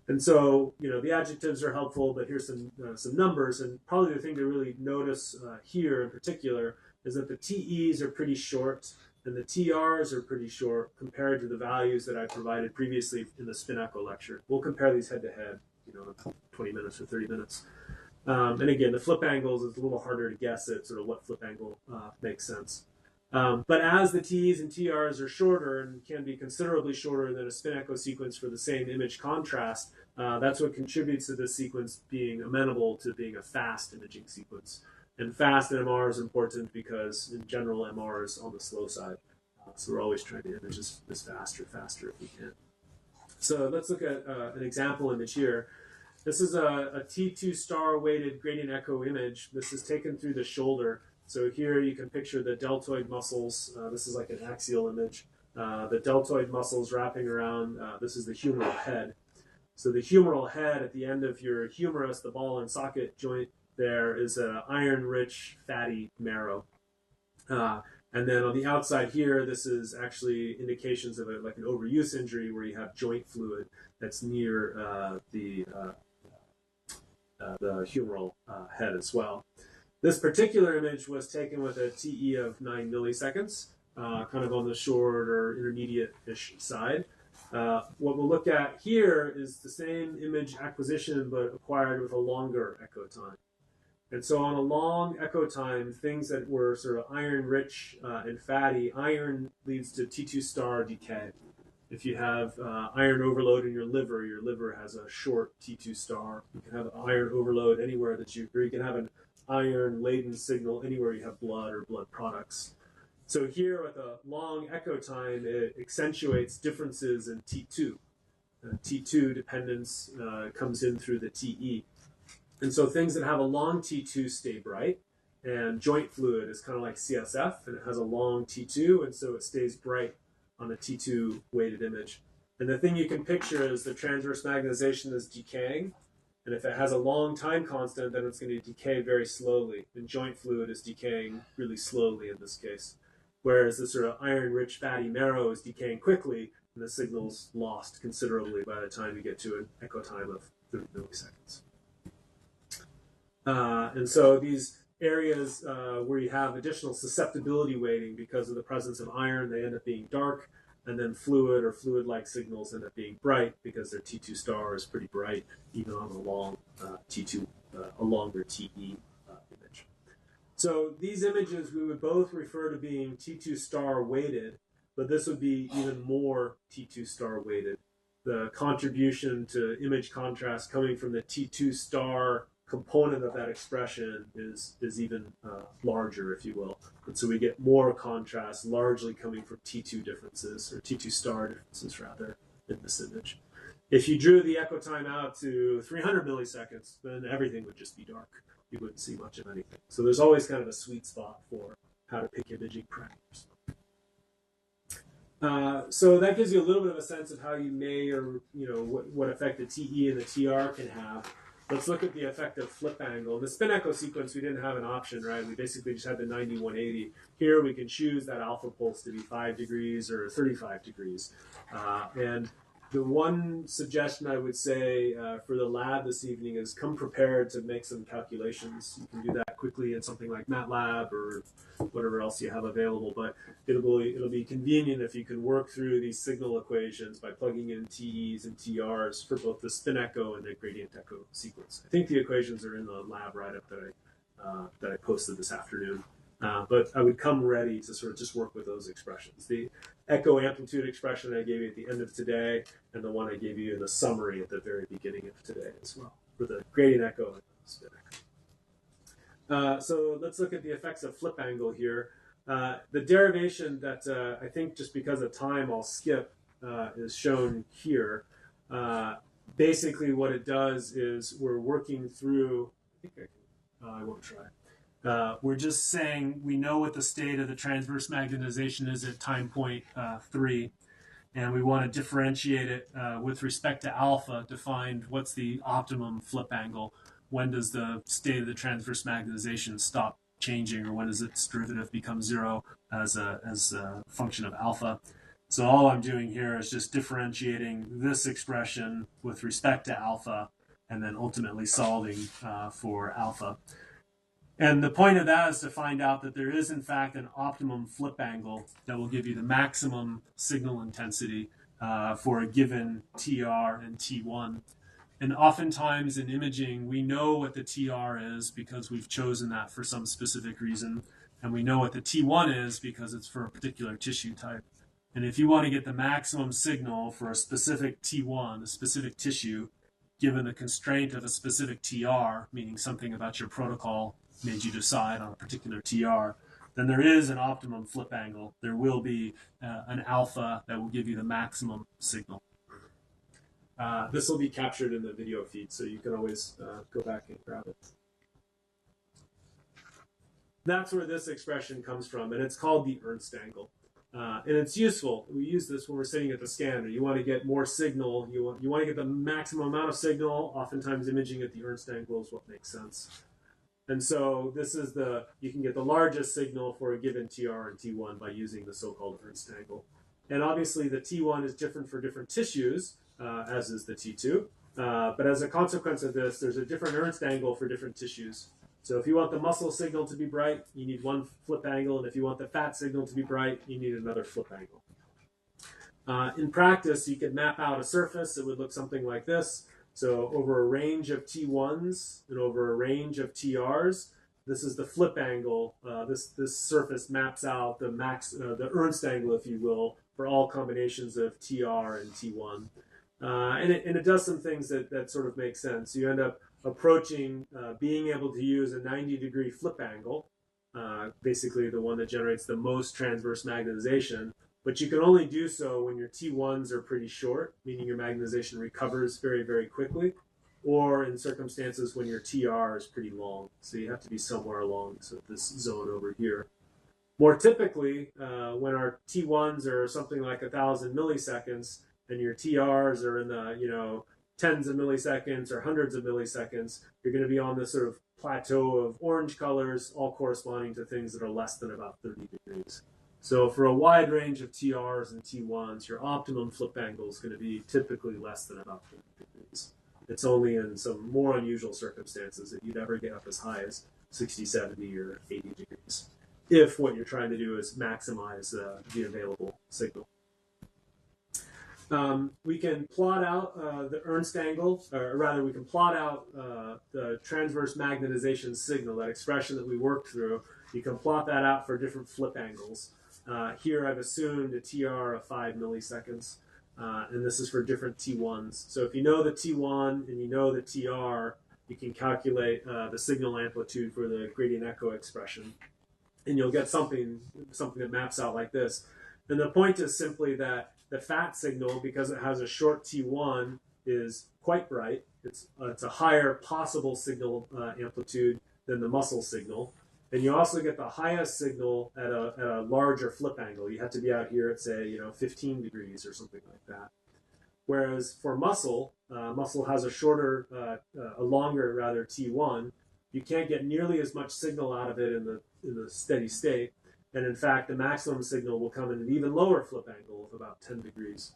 And so, the adjectives are helpful, but here's some numbers. And probably the thing to really notice here in particular is that the TEs are pretty short and the TRs are pretty short compared to the values that I provided previously in the spin echo lecture. We'll compare these head to head, in 20 minutes or 30 minutes. And again, the flip angles is a little harder to guess at sort of what flip angle makes sense. But as the T's and TRs are shorter and can be considerably shorter than a spin echo sequence for the same image contrast, that's what contributes to this sequence being amenable to being a fast imaging sequence. And fast in MR is important because in general MR is on the slow side. So we're always trying to image as faster if we can. So let's look at an example image here. This is a T2 star weighted gradient echo image. This is taken through the shoulder. So here you can picture the deltoid muscles. This is like an axial image. The deltoid muscles wrapping around, this is the humeral head. So the humeral head at the end of your humerus, the ball and socket joint there, is an iron-rich fatty marrow. And then on the outside here, this is actually indications of like an overuse injury where you have joint fluid that's near the humeral head as well. This particular image was taken with a TE of 9 milliseconds, kind of on the short or intermediate-ish side. What we'll look at here is the same image acquisition, but acquired with a longer echo time. And so on a long echo time, things that were sort of iron-rich and fatty, iron leads to T2 star decay. If you have iron overload in your liver has a short T2 star. You can have iron overload anywhere or you can have an iron-laden signal anywhere you have blood or blood products. So here with a long echo time, it accentuates differences in T2. T2 dependence comes in through the TE. And so things that have a long T2 stay bright, and joint fluid is kind of like CSF, and it has a long T2, and so it stays bright on a T2 weighted image. And the thing you can picture is the transverse magnetization is decaying, and if it has a long time constant, then it's going to decay very slowly, and joint fluid is decaying really slowly in this case. Whereas the sort of iron-rich fatty marrow is decaying quickly, and the signal's lost considerably by the time you get to an echo time of 30 milliseconds. And so these areas where you have additional susceptibility weighting because of the presence of iron, they end up being dark, and then fluid or fluid-like signals end up being bright because their T2 star is pretty bright, even on a long a longer TE image. So these images we would both refer to being T2 star weighted, but this would be even more T2 star weighted. The contribution to image contrast coming from the T2 star component of that expression is even larger, if you will. And so we get more contrast largely coming from T2 differences, or T2 star differences rather, in this image. If you drew the echo time out to 300 milliseconds, then everything would just be dark. You wouldn't see much of anything. So there's always kind of a sweet spot for how to pick imaging parameters. So that gives you a little bit of a sense of how you may, or what effect the TE and the TR can have. Let's look at the effect of flip angle. In the spin echo sequence, we didn't have an option, right? We basically just had the 90-180. Here we can choose that alpha pulse to be 5 degrees or 35 degrees. And the one suggestion I would say for the lab this evening is come prepared to make some calculations. You can do that quickly in something like MATLAB or whatever else you have available, but it'll be convenient if you can work through these signal equations by plugging in TEs and TRs for both the spin echo and the gradient echo sequence. I think the equations are in the lab write-up that I posted this afternoon. But I would come ready to sort of just work with those expressions. The echo amplitude expression I gave you at the end of today, and the one I gave you in the summary at the very beginning of today as well, for the gradient echo and the spin echo. So let's look at the effects of flip angle here. The derivation that I think just because of time I'll skip is shown here. Basically what it does is we're working through, I won't try. We're just saying we know what the state of the transverse magnetization is at time point 3, and we want to differentiate it with respect to alpha to find what's the optimum flip angle. When does the state of the transverse magnetization stop changing, or when does its derivative become 0 as a function of alpha? So all I'm doing here is just differentiating this expression with respect to alpha, and then ultimately solving for alpha. And the point of that is to find out that there is, in fact, an optimum flip angle that will give you the maximum signal intensity for a given TR and T1. And oftentimes in imaging, we know what the TR is because we've chosen that for some specific reason. And we know what the T1 is because it's for a particular tissue type. And if you want to get the maximum signal for a specific T1, a specific tissue, given the constraint of a specific TR, meaning something about your protocol made you decide on a particular TR, then there is an optimum flip angle. There will be an alpha that will give you the maximum signal. This will be captured in the video feed, so you can always go back and grab it. That's where this expression comes from, and it's called the Ernst angle. And it's useful. We use this when we're sitting at the scanner. You want to get more signal. You want to get the maximum amount of signal. Oftentimes imaging at the Ernst angle is what makes sense. And so this is you can get the largest signal for a given TR and T1 by using the so-called Ernst angle. And obviously the T1 is different for different tissues, as is the T2. But as a consequence of this, there's a different Ernst angle for different tissues. So if you want the muscle signal to be bright, you need one flip angle. And if you want the fat signal to be bright, you need another flip angle. In practice, you could map out a surface that would look something like this. So over a range of T1s and over a range of TRs, this is the flip angle. This surface maps out the Ernst angle, if you will, for all combinations of TR and T1. And it does some things that sort of make sense. You end up approaching being able to use a 90-degree flip angle, basically the one that generates the most transverse magnetization. But you can only do so when your T1s are pretty short, meaning your magnetization recovers very, very quickly, or in circumstances when your TR is pretty long. So you have to be somewhere along this zone over here. More typically, when our T1s are something like 1,000 milliseconds, and your TRs are in the tens of milliseconds or hundreds of milliseconds, you're going to be on this sort of plateau of orange colors, all corresponding to things that are less than about 30 degrees. So for a wide range of TRs and T1s, your optimum flip angle is going to be typically less than about 30 degrees. It's only in some more unusual circumstances that you'd ever get up as high as 60, 70, or 80 degrees, if what you're trying to do is maximize the available signal. We can plot out the Ernst angle, or rather we can plot out the transverse magnetization signal, that expression that we worked through. You can plot that out for different flip angles. Here I've assumed a TR of 5 milliseconds, and this is for different T1s. So if you know the T1 and you know the TR, you can calculate the signal amplitude for the gradient echo expression, and you'll get something that maps out like this. And the point is simply that the fat signal, because it has a short T1, is quite bright. It's a higher possible signal amplitude than the muscle signal. And you also get the highest signal at a larger flip angle. You have to be out here at, say, 15 degrees or something like that. Whereas for muscle, muscle has a longer T1. You can't get nearly as much signal out of it in the steady state. And in fact, the maximum signal will come in an even lower flip angle of about 10 degrees.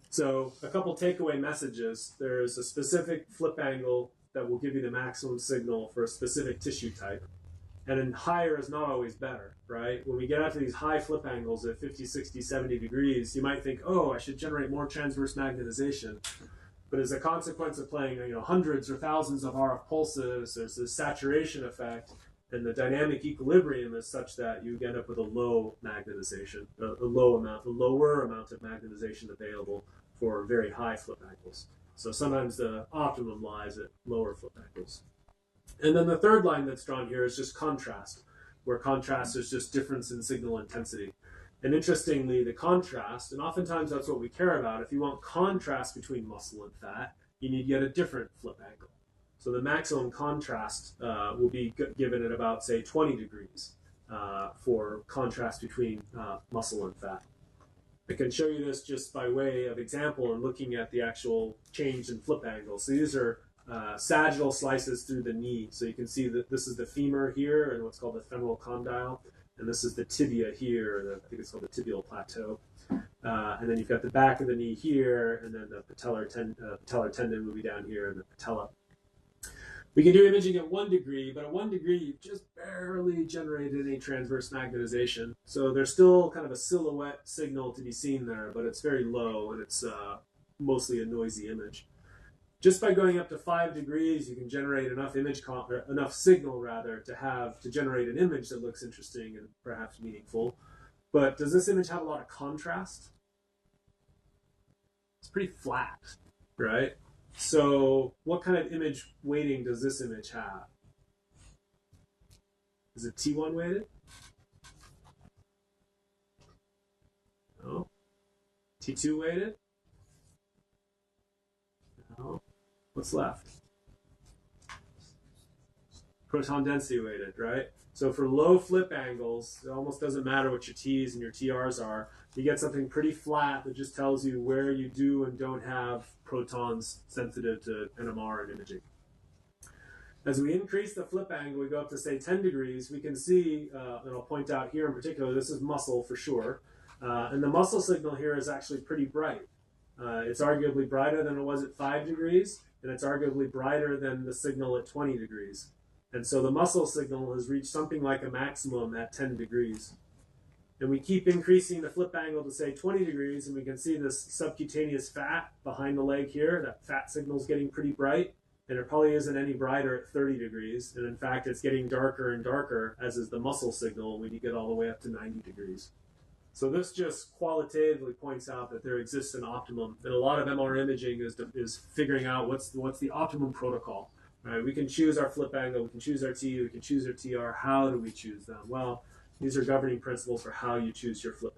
So a couple takeaway messages. There's a specific flip angle that will give you the maximum signal for a specific tissue type. And then higher is not always better, right? When we get out to these high flip angles at 50, 60, 70 degrees, you might think, oh, I should generate more transverse magnetization. But as a consequence of playing hundreds or thousands of RF pulses, there's this saturation effect. And the dynamic equilibrium is such that you end up with a low magnetization, a lower amount of magnetization available for very high flip angles. So sometimes the optimum lies at lower flip angles. And then the third line that's drawn here is just contrast, where contrast is just difference in signal intensity. And interestingly, the contrast, and oftentimes that's what we care about, if you want contrast between muscle and fat, you need yet a different flip angle. So the maximum contrast will be given at about, say, 20 degrees for contrast between muscle and fat. I can show you this just by way of example and looking at the actual change in flip angle. So these are sagittal slices through the knee. So you can see that this is the femur here and what's called the femoral condyle. And this is the tibia here, I think it's called the tibial plateau. And then you've got the back of the knee here, and then the patellar tendon will be down here, and the patella. We can do imaging at 1 degree, but at 1 degree, you've just barely generated any transverse magnetization. So there's still kind of a silhouette signal to be seen there, but it's very low, and it's mostly a noisy image. Just by going up to 5 degrees, you can generate enough enough signal rather to generate an image that looks interesting and perhaps meaningful. But does this image have a lot of contrast? It's pretty flat, right? So what kind of image weighting does this image have? Is it T1 weighted? No. T2 weighted? No. What's left? Proton density weighted, right? So for low flip angles, it almost doesn't matter what your T's and your TRs are. You get something pretty flat that just tells you where you do and don't have protons sensitive to NMR and imaging. As we increase the flip angle, we go up to, say, 10 degrees, we can see, and I'll point out here in particular, this is muscle for sure. And the muscle signal here is actually pretty bright. It's arguably brighter than it was at 5 degrees, and it's arguably brighter than the signal at 20 degrees. And so the muscle signal has reached something like a maximum at 10 degrees. And we keep increasing the flip angle to, say, 20 degrees, and we can see this subcutaneous fat behind the leg here. That fat signal is getting pretty bright, and it probably isn't any brighter at 30 degrees. And in fact, it's getting darker and darker, as is the muscle signal, when you get all the way up to 90 degrees. So this just qualitatively points out that there exists an optimum, and a lot of MR imaging is figuring out what's the optimum protocol. Right? We can choose our flip angle, we can choose our T, we can choose our TR. How do we choose them? Well, these are governing principles for how you choose your flip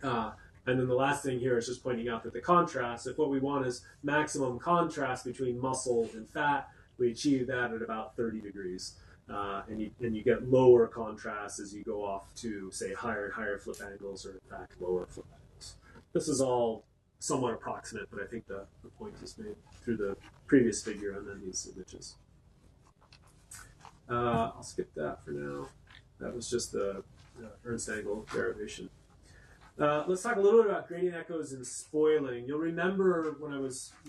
angle. And then the last thing here is just pointing out that the contrast, if what we want is maximum contrast between muscle and fat, we achieve that at about 30 degrees. And you get lower contrast as you go off to, say, higher and higher flip angles, or in fact, lower flip angles. This is all somewhat approximate, but I think the point is made through the previous figure and then these images. I'll skip that for now. That was just the Ernst angle derivation. Let's talk a little bit about gradient echoes and spoiling. You'll remember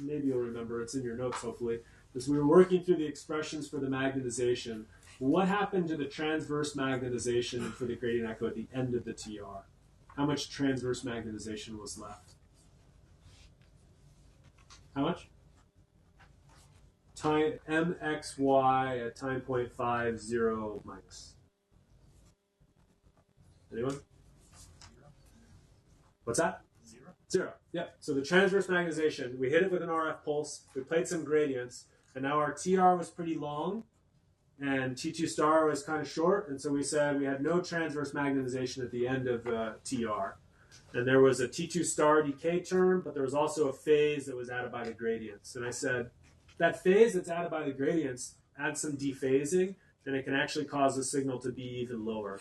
maybe you'll remember, it's in your notes hopefully, as we were working through the expressions for the magnetization. What happened to the transverse magnetization for the gradient echo at the end of the TR? How much transverse magnetization was left? How much? Time mxy at time point 50 mics. Anyone? What's that? Zero. Yep. So the transverse magnetization, we hit it with an RF pulse, we played some gradients, and now our TR was pretty long, and T2 star was kind of short, and so we said we had no transverse magnetization at the end of TR. And there was a T2 star decay term, but there was also a phase that was added by the gradients. And I said, that phase that's added by the gradients adds some dephasing, and it can actually cause the signal to be even lower.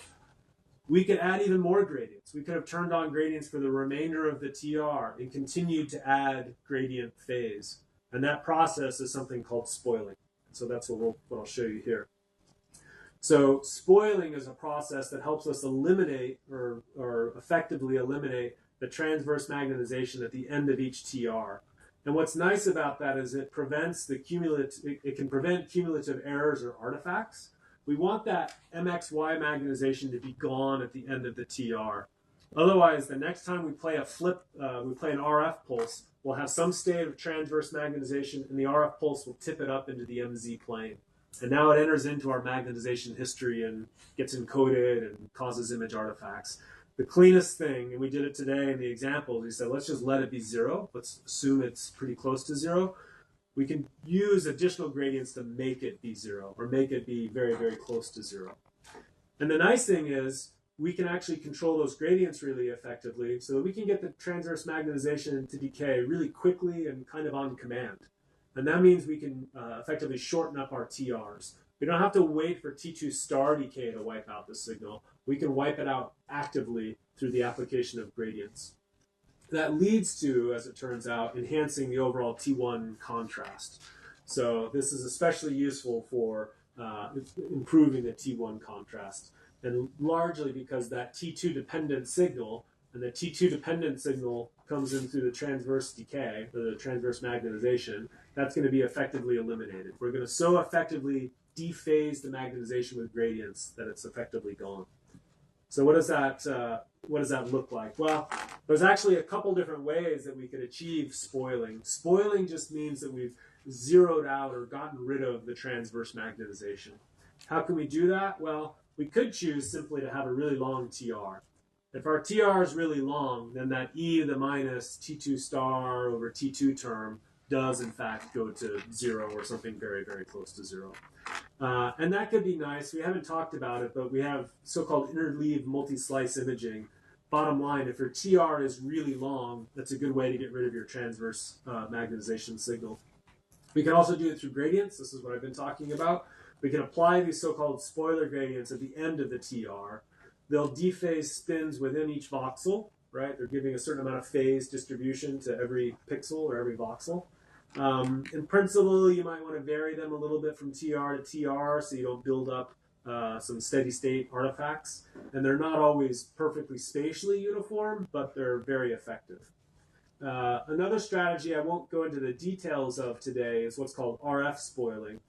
We could add even more gradients. We could have turned on gradients for the remainder of the TR and continued to add gradient phase. And that process is something called spoiling. So that's what I'll show you here. So spoiling is a process that helps us eliminate or effectively eliminate the transverse magnetization at the end of each TR. And what's nice about that is it prevents it can prevent cumulative errors or artifacts. We want that MXY magnetization to be gone at the end of the TR. Otherwise, the next time we play an RF pulse, we'll have some state of transverse magnetization, and the RF pulse will tip it up into the MZ plane. And now it enters into our magnetization history and gets encoded and causes image artifacts. The cleanest thing, and we did it today in the example, we said, let's just let it be 0. Let's assume it's pretty close to 0. we can use additional gradients to make it be zero or make it be very, very close to zero. And the nice thing is we can actually control those gradients really effectively so that we can get the transverse magnetization to decay really quickly and kind of on command. And that means we can effectively shorten up our TRs. We don't have to wait for T2 star decay to wipe out the signal. We can wipe it out actively through the application of gradients. That leads to, as it turns out, enhancing the overall T1 contrast. So this is especially useful for improving the T1 contrast, and largely because that T2 dependent signal, and the T2 dependent signal comes in through the transverse decay, or the transverse magnetization, that's going to be effectively eliminated. We're going to so effectively dephase the magnetization with gradients that it's effectively gone. So what does that look like? Well, there's actually a couple different ways that we could achieve spoiling. Spoiling just means that we've zeroed out or gotten rid of the transverse magnetization. How can we do that? Well, we could choose simply to have a really long TR. If our TR is really long, then that e to the minus T2 star over T2 term does in fact go to zero or something very, very close to zero. And that could be nice. We haven't talked about it, but we have so-called interleaved multi-slice imaging. Bottom line, if your TR is really long, that's a good way to get rid of your transverse magnetization signal. We can also do it through gradients. This is what I've been talking about. We can apply these so-called spoiler gradients at the end of the TR. They'll dephase spins within each voxel, right? They're giving a certain amount of phase distribution to every pixel or every voxel. In principle, you might want to vary them a little bit from TR to TR so you don't build up some steady state artifacts. And they're not always perfectly spatially uniform, but they're very effective. Another strategy I won't go into the details of today is what's called RF spoiling.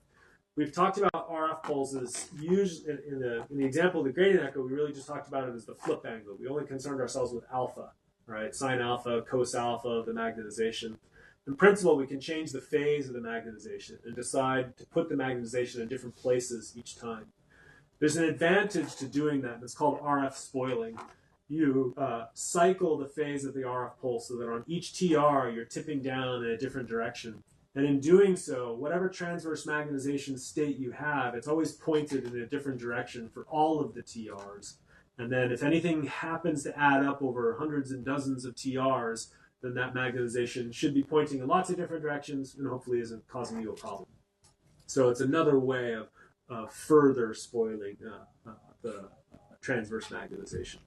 We've talked about RF pulses. Usually, in the example of the gradient echo, we really just talked about it as the flip angle. We only concerned ourselves with alpha, right? Sine alpha, cos alpha, the magnetization. In principle, we can change the phase of the magnetization and decide to put the magnetization in different places each time. There's an advantage to doing that, and it's called RF spoiling. You cycle the phase of the RF pulse so that on each TR, you're tipping down in a different direction. And in doing so, whatever transverse magnetization state you have, it's always pointed in a different direction for all of the TRs. And then if anything happens to add up over hundreds and dozens of TRs, then that magnetization should be pointing in lots of different directions and hopefully isn't causing you a problem. So it's another way of further spoiling the transverse magnetization.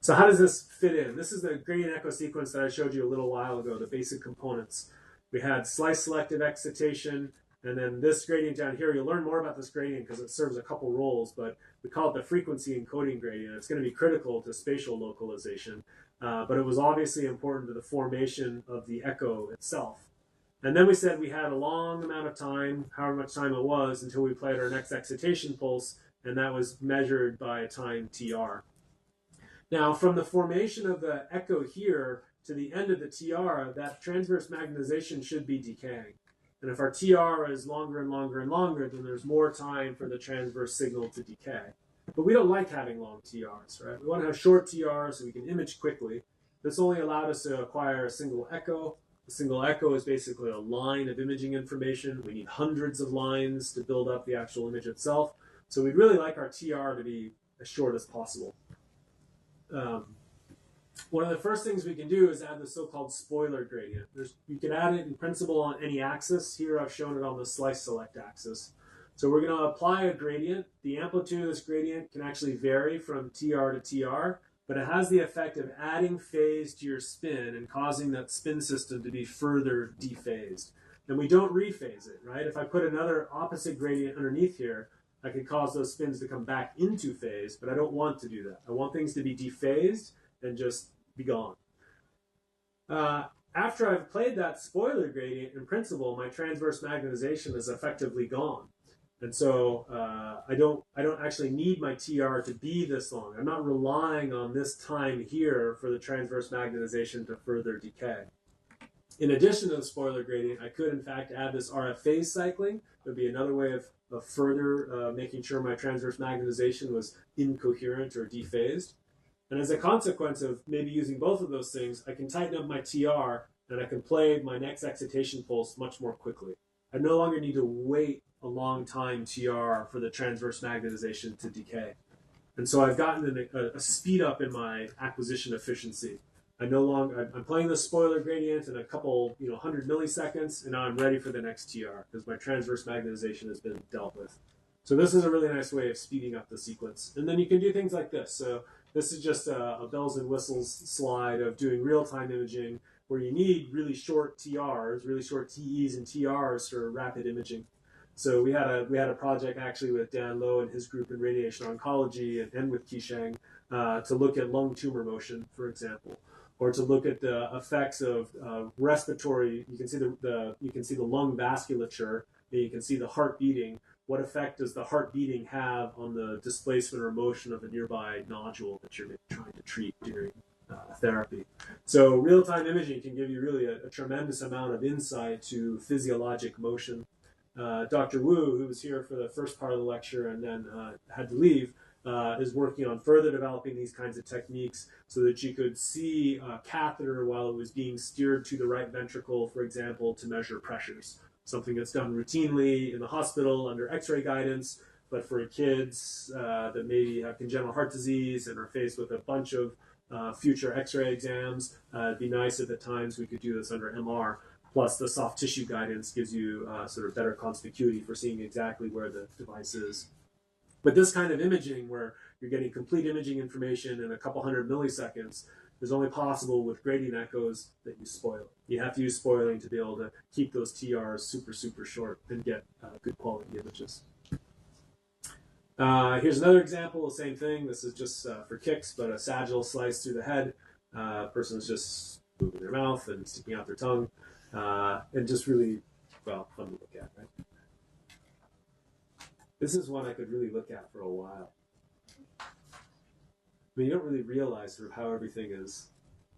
So how does this fit in? This is the gradient echo sequence that I showed you a little while ago, the basic components. We had slice selective excitation, and then this gradient down here. You'll learn more about this gradient because it serves a couple roles, but we call it the frequency encoding gradient. It's going to be critical to spatial localization, but it was obviously important to the formation of the echo itself. And then we said we had a long amount of time, however much time it was, until we played our next excitation pulse, and that was measured by a time TR. Now, from the formation of the echo here to the end of the TR, that transverse magnetization should be decaying. And if our TR is longer and longer and longer, then there's more time for the transverse signal to decay. But we don't like having long TRs, right? We want to have short TRs so we can image quickly. This only allowed us to acquire a single echo. A single echo is basically a line of imaging information. We need hundreds of lines to build up the actual image itself. So we'd really like our TR to be as short as possible. One of the first things we can do is add the so-called spoiler gradient. You can add it in principle on any axis. Here I've shown it on the slice select axis. So we're going to apply a gradient. The amplitude of this gradient can actually vary from TR to TR, but it has the effect of adding phase to your spin and causing that spin system to be further dephased. And we don't rephase it, right? If I put another opposite gradient underneath here, I could cause those spins to come back into phase, but I don't want to do that. I want things to be dephased and just be gone. After I've played that spoiler gradient, in principle, my transverse magnetization is effectively gone. And so I don't actually need my TR to be this long. I'm not relying on this time here for the transverse magnetization to further decay. In addition to the spoiler gradient, I could in fact add this RF phase cycling. It would be another way of further making sure my transverse magnetization was incoherent or dephased. And as a consequence of maybe using both of those things, I can tighten up my TR and I can play my next excitation pulse much more quickly. I no longer need to wait a long time TR for the transverse magnetization to decay. And so I've gotten a speed up in my acquisition efficiency. I'm playing the spoiler gradient in a couple, 100 milliseconds, and now I'm ready for the next TR because my transverse magnetization has been dealt with. So this is a really nice way of speeding up the sequence. And then you can do things like this. So this is just a bells and whistles slide of doing real-time imaging where you need really short TRs, really short TEs and TRs for rapid imaging. So we had a project actually with Dan Lowe and his group in radiation oncology and with Qisheng to look at lung tumor motion, for example, or to look at the effects of respiratory. You can see the lung vasculature, and you can see the heart beating. What effect does the heart beating have on the displacement or motion of a nearby nodule that you're trying to treat during therapy? So real-time imaging can give you really a tremendous amount of insight to physiologic motion. Dr. Wu, who was here for the first part of the lecture and then had to leave, is working on further developing these kinds of techniques so that you could see a catheter while it was being steered to the right ventricle, for example, to measure pressures. Something that's done routinely in the hospital under X-ray guidance, but for kids that maybe have congenital heart disease and are faced with a bunch of future X-ray exams, it'd be nice if at times we could do this under MR. Plus, the soft tissue guidance gives you sort of better conspicuity for seeing exactly where the device is. But this kind of imaging, where you're getting complete imaging information in a couple hundred milliseconds, is only possible with gradient echoes that you spoil. You have to use spoiling to be able to keep those TRs super, super short and get good quality images. Here's another example, the same thing. This is just for kicks, but a sagittal slice through the head. Person's just moving their mouth and sticking out their tongue. And just really, well, fun to look at, right? This is one I could really look at for a while. I mean, you don't really realize sort of how everything is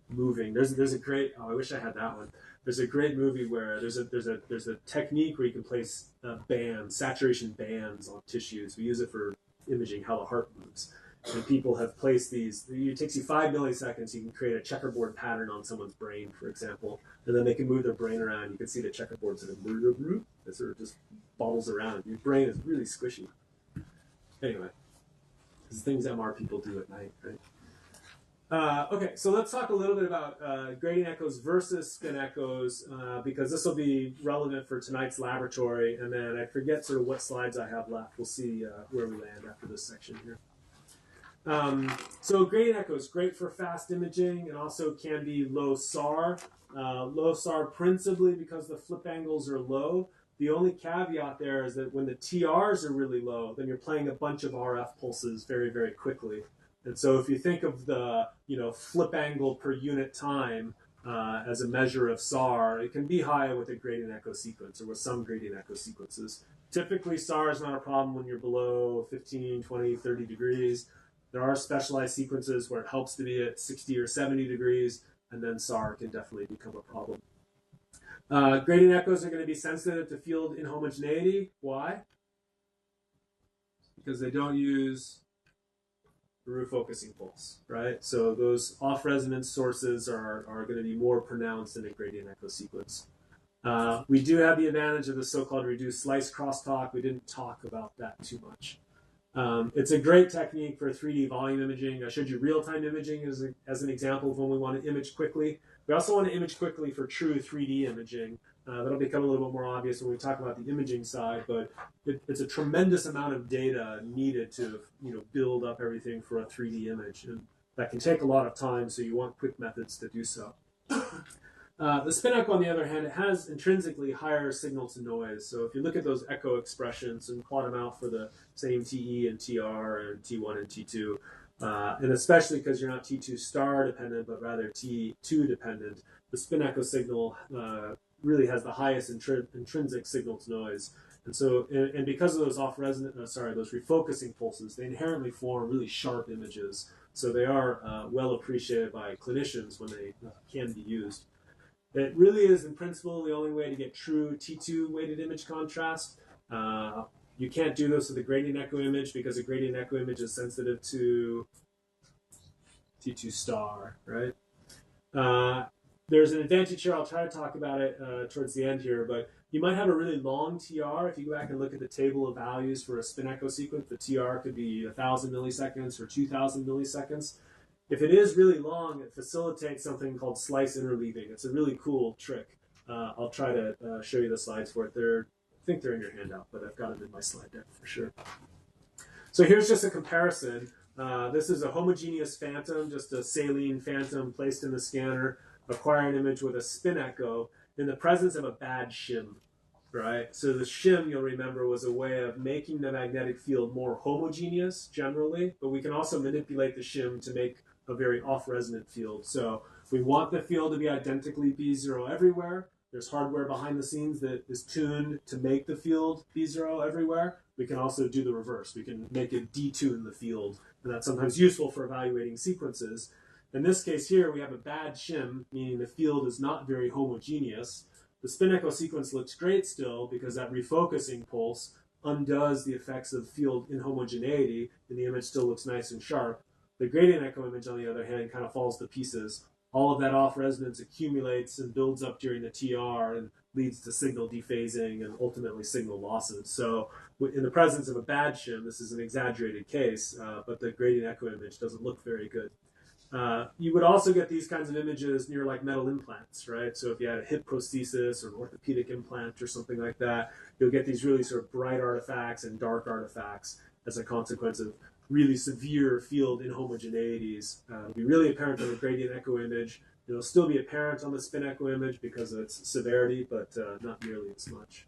moving. There's a great, I wish I had that one. There's a great movie where there's a technique where you can place bands, saturation bands on tissues. We use it for imaging how the heart moves. And people have placed these. It takes you 5 milliseconds. You can create a checkerboard pattern on someone's brain, for example, and then they can move their brain around. You can see the checkerboard sort of just bobbles around. Your brain is really squishy. Anyway, this is things MR people do at night, right? Okay, so let's talk a little bit about gradient echoes versus spin echoes, because this will be relevant for tonight's laboratory. And then I forget sort of what slides I have left. We'll see where we land after this section here. So gradient echo is great for fast imaging and also can be low SAR. Low SAR principally because the flip angles are low. The only caveat there is that when the TRs are really low, then you're playing a bunch of RF pulses very, very quickly. And so if you think of the flip angle per unit time as a measure of SAR, it can be high with a gradient echo sequence or with some gradient echo sequences. Typically, SAR is not a problem when you're below 15, 20, 30 degrees. There are specialized sequences where it helps to be at 60 or 70 degrees, and then SAR can definitely become a problem. Gradient echoes are going to be sensitive to field inhomogeneity. Why? Because they don't use the refocusing pulse, right? So those off-resonance sources are going to be more pronounced in a gradient echo sequence. We do have the advantage of the so-called reduced slice crosstalk. We didn't talk about that too much. It's a great technique for 3D volume imaging. I showed you real-time imaging as an example of when we want to image quickly. We also want to image quickly for true 3D imaging. That'll become a little bit more obvious when we talk about the imaging side, but it's a tremendous amount of data needed to build up everything for a 3D image. And that can take a lot of time, so you want quick methods to do so. The spin echo, on the other hand, it has intrinsically higher signal to noise. So if you look at those echo expressions and plot them out for the same TE and TR and T1 and T2, and especially because you're not T2 star dependent, but rather T2 dependent, the spin echo signal really has the highest intrinsic signal to noise. And so, and because of those those refocusing pulses, they inherently form really sharp images. So they are well appreciated by clinicians when they can be used. It really is, in principle, the only way to get true T2 weighted image contrast. You can't do this with a gradient echo image because a gradient echo image is sensitive to T2 star, right? there's an advantage here. I'll try to talk about it towards the end here, but you might have a really long TR. If you go back and look at the table of values for a spin echo sequence, the TR could be 1,000 milliseconds or 2,000 milliseconds. If it is really long, it facilitates something called slice interleaving. It's a really cool trick. I'll try to show you the slides for it. I think they're in your handout, but I've got them in my slide deck for sure. So here's just a comparison. This is a homogeneous phantom, just a saline phantom placed in the scanner, acquire an image with a spin echo in the presence of a bad shim, right? So the shim, you'll remember, was a way of making the magnetic field more homogeneous generally, but we can also manipulate the shim to make a very off-resonant field. So we want the field to be identically B0 everywhere. There's hardware behind the scenes that is tuned to make the field B0 everywhere. We can also do the reverse. We can make it detune the field, and that's sometimes useful for evaluating sequences. In this case here, we have a bad shim, meaning the field is not very homogeneous. The spin echo sequence looks great still because that refocusing pulse undoes the effects of field inhomogeneity, and the image still looks nice and sharp. The gradient echo image, on the other hand, kind of falls to pieces. All of that off resonance accumulates and builds up during the TR and leads to signal dephasing and ultimately signal losses. So in the presence of a bad shim, this is an exaggerated case, but the gradient echo image doesn't look very good. You would also get these kinds of images near like metal implants, right? So if you had a hip prosthesis or an orthopedic implant or something like that, you'll get these really sort of bright artifacts and dark artifacts as a consequence of really severe field inhomogeneities. It'll be really apparent on the gradient echo image. It'll still be apparent on the spin echo image because of its severity, but not nearly as much.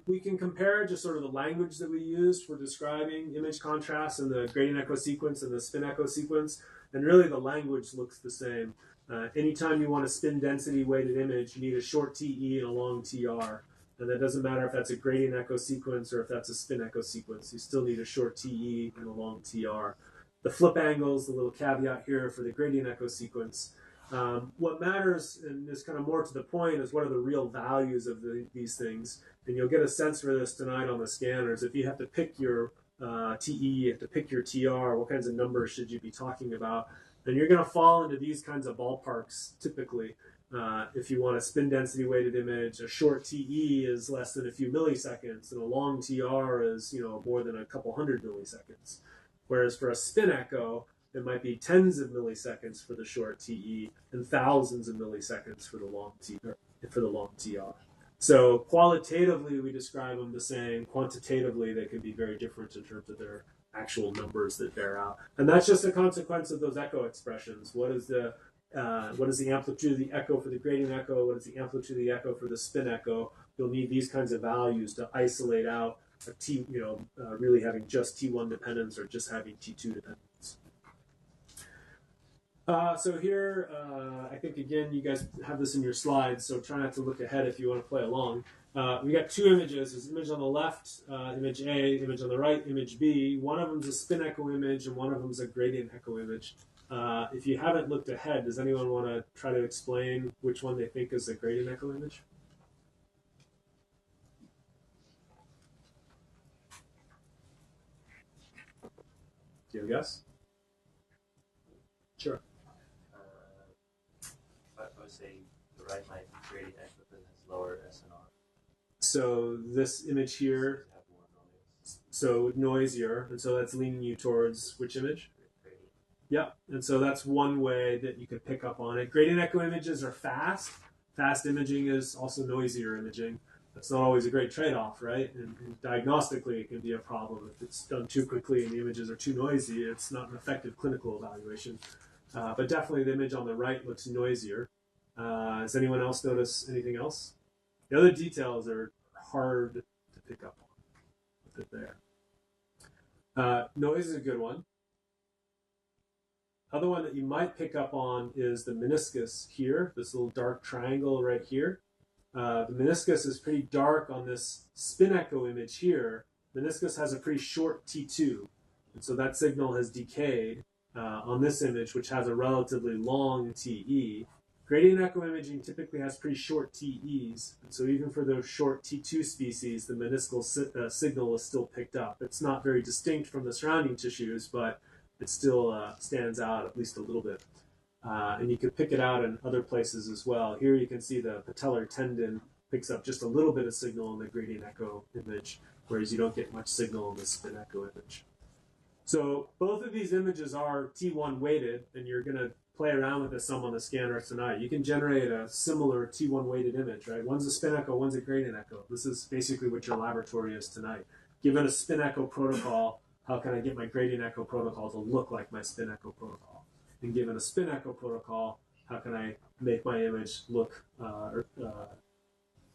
We can compare just sort of the language that we used for describing image contrast in the gradient echo sequence and the spin echo sequence, and really the language looks the same. Anytime you want a spin density weighted image, you need a short TE and a long TR. And that doesn't matter if that's a gradient echo sequence or if that's a spin echo sequence. You still need a short TE and a long TR. The flip angles, the little caveat here for the gradient echo sequence. What matters, and is kind of more to the point, is what are the real values of these things. And you'll get a sense for this tonight on the scanners. If you have to pick your TE, you have to pick your TR, what kinds of numbers should you be talking about? And you're going to fall into these kinds of ballparks typically. If you want a spin density weighted image, a short TE is less than a few milliseconds, and a long TR is more than a couple hundred milliseconds. Whereas for a spin echo, it might be tens of milliseconds for the short TE and thousands of milliseconds for the long TR. So qualitatively, we describe them the same. Quantitatively, they can be very different in terms of their actual numbers that bear out. And that's just a consequence of those echo expressions. What is the amplitude of the echo for the gradient echo? What is the amplitude of the echo for the spin echo? You'll need these kinds of values to isolate out a T, really having just T1 dependence or just having T2 dependence. So here, I think again, you guys have this in your slides, so try not to look ahead if you want to play along. We got two images. There's an image on the left, image A, image on the right, image B. One of them is a spin echo image, and one of them is a gradient echo image. If you haven't looked ahead, does anyone want to try to explain which one they think is a gradient echo image? Do you have a guess? Sure. I would say the right might be gradient echo because it's lower SNR. So this image here, so noisier, and so that's leaning you towards which image? Yeah, and so that's one way that you could pick up on it. Gradient echo images are fast. Fast imaging is also noisier imaging. That's not always a great trade-off, right? And diagnostically, it can be a problem. If it's done too quickly and the images are too noisy, it's not an effective clinical evaluation. But definitely the image on the right looks noisier. Does anyone else notice anything else? The other details are hard to pick up on. Put it there. Noise is a good one. Other one that you might pick up on is the meniscus here, this little dark triangle right here. The meniscus is pretty dark on this spin echo image here. Meniscus has a pretty short T2, and so that signal has decayed on this image, which has a relatively long TE. Gradient echo imaging typically has pretty short TEs, and so even for those short T2 species, the meniscal signal is still picked up. It's not very distinct from the surrounding tissues, but it still stands out at least a little bit. And you can pick it out in other places as well. Here you can see the patellar tendon picks up just a little bit of signal in the gradient echo image, whereas you don't get much signal in the spin echo image. So both of these images are T1 weighted, and you're going to play around with this some on the scanner tonight. You can generate a similar T1 weighted image, right? One's a spin echo, one's a gradient echo. This is basically what your laboratory is tonight. Given a spin echo protocol, how can I get my gradient echo protocol to look like my spin echo protocol? And given a spin echo protocol, how can I make my image look,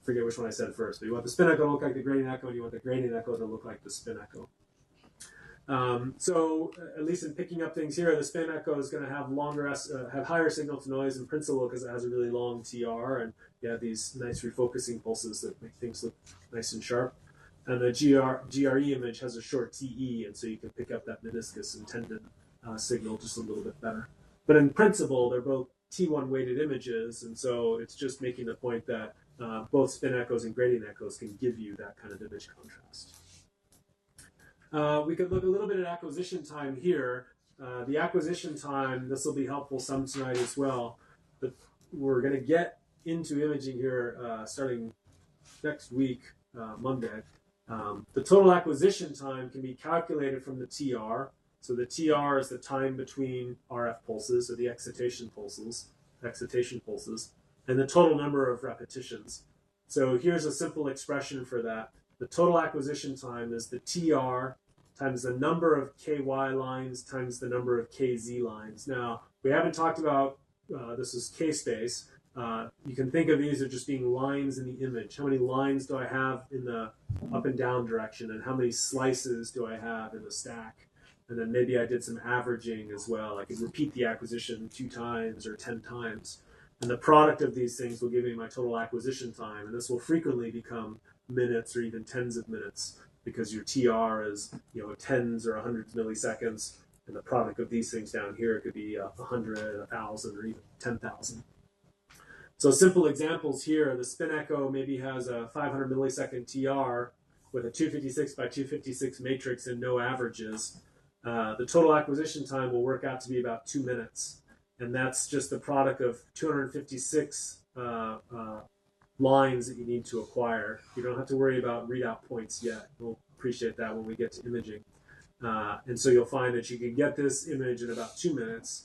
forget which one I said first, but you want the spin echo to look like the gradient echo, and you want the gradient echo to look like the spin echo. So at least in picking up things here, the spin echo is going to have have higher signal to noise in principle because it has a really long TR, and you have these nice refocusing pulses that make things look nice and sharp. And the GRE image has a short TE, and so you can pick up that meniscus and tendon signal just a little bit better. But in principle, they're both T1 weighted images, and so it's just making the point that both spin echoes and gradient echoes can give you that kind of image contrast. We could look a little bit at acquisition time here. The acquisition time, this will be helpful some tonight as well, but we're going to get into imaging here starting next week, Monday. The total acquisition time can be calculated from the TR. So the TR is the time between RF pulses, or the excitation pulses, and the total number of repetitions. So here's a simple expression for that. The total acquisition time is the TR times the number of KY lines times the number of KZ lines. Now, we haven't talked about, this is K-space. You can think of these as just being lines in the image. How many lines do I have in the up and down direction, and how many slices do I have in the stack? And then maybe I did some averaging as well. I could repeat the acquisition 2 times or 10 times. And the product of these things will give me my total acquisition time. And this will frequently become minutes or even tens of minutes because your TR is, tens or hundreds of milliseconds. And the product of these things down here could be 100, 1,000, or even 10,000. So simple examples here, the spin echo maybe has a 500 millisecond TR with a 256 by 256 matrix and no averages. The total acquisition time will work out to be about 2 minutes. And that's just the product of 256 lines that you need to acquire. You don't have to worry about readout points yet. We'll appreciate that when we get to imaging. And so you'll find that you can get this image in about 2 minutes.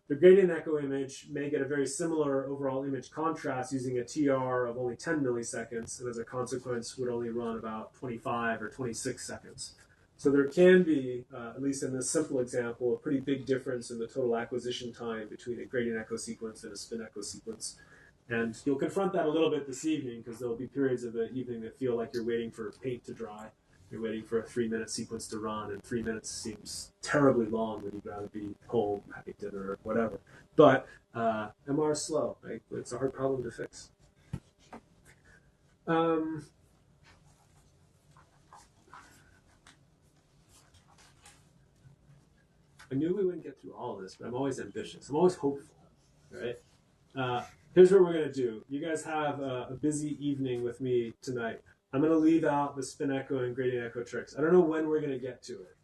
The gradient echo image may get a very similar overall image contrast using a TR of only 10 milliseconds, and as a consequence would only run about 25 or 26 seconds. So there can be, at least in this simple example, a pretty big difference in the total acquisition time between a gradient echo sequence and a spin echo sequence. And you'll confront that a little bit this evening because there'll be periods of the evening that feel like you're waiting for paint to dry. You're waiting for a 3-minute sequence to run, and 3 minutes seems terribly long when you'd rather be home having dinner or whatever. But MR is slow, right? It's a hard problem to fix. I knew we wouldn't get through all of this, but I'm always ambitious. I'm always hopeful, right? Here's what we're going to do. You guys have a busy evening with me tonight. I'm going to leave out the spin echo and gradient echo tricks. I don't know when we're going to get to it.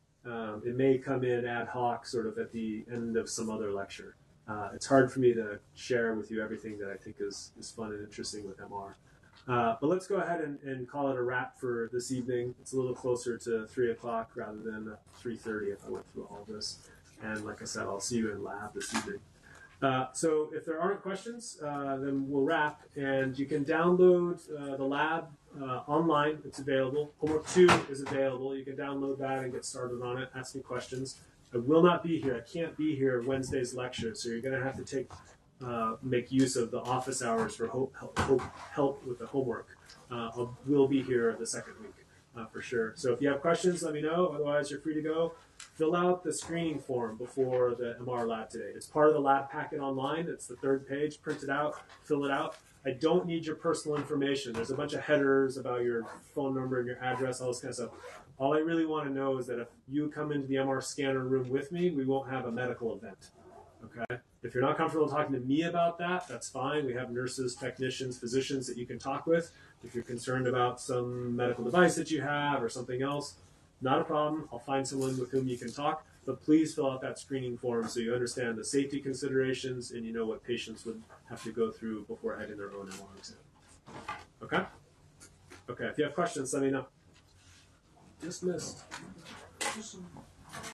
It may come in ad hoc, sort of at the end of some other lecture. It's hard for me to share with you everything that I think is fun and interesting with MR. But let's go ahead and call it a wrap for this evening. It's a little closer to 3 o'clock rather than 3:30 if I went through all this. And like I said, I'll see you in lab this evening. So if there aren't questions, then we'll wrap. And you can download the lab online. It's available. Homework 2 is available. You can download that and get started on it. Ask me questions. I will not be here. I can't be here Wednesday's lecture, so you're going to have to make use of the office hours for help with the homework. We'll be here the second week for sure. So if you have questions, let me know. Otherwise, you're free to go. Fill out the screening form before the MR lab today. It's part of the lab packet online. It's the 3rd page. Print it out. Fill it out. I don't need your personal information. There's a bunch of headers about your phone number and your address, all this kind of stuff. All I really want to know is that if you come into the MR scanner room with me, we won't have a medical event. Okay? If you're not comfortable talking to me about that, that's fine. We have nurses, technicians, physicians that you can talk with. If you're concerned about some medical device that you have or something else, not a problem. I'll find someone with whom you can talk. But please fill out that screening form so you understand the safety considerations and you know what patients would have to go through before having their own MR exam. Okay? Okay, if you have questions, let me know. Dismissed.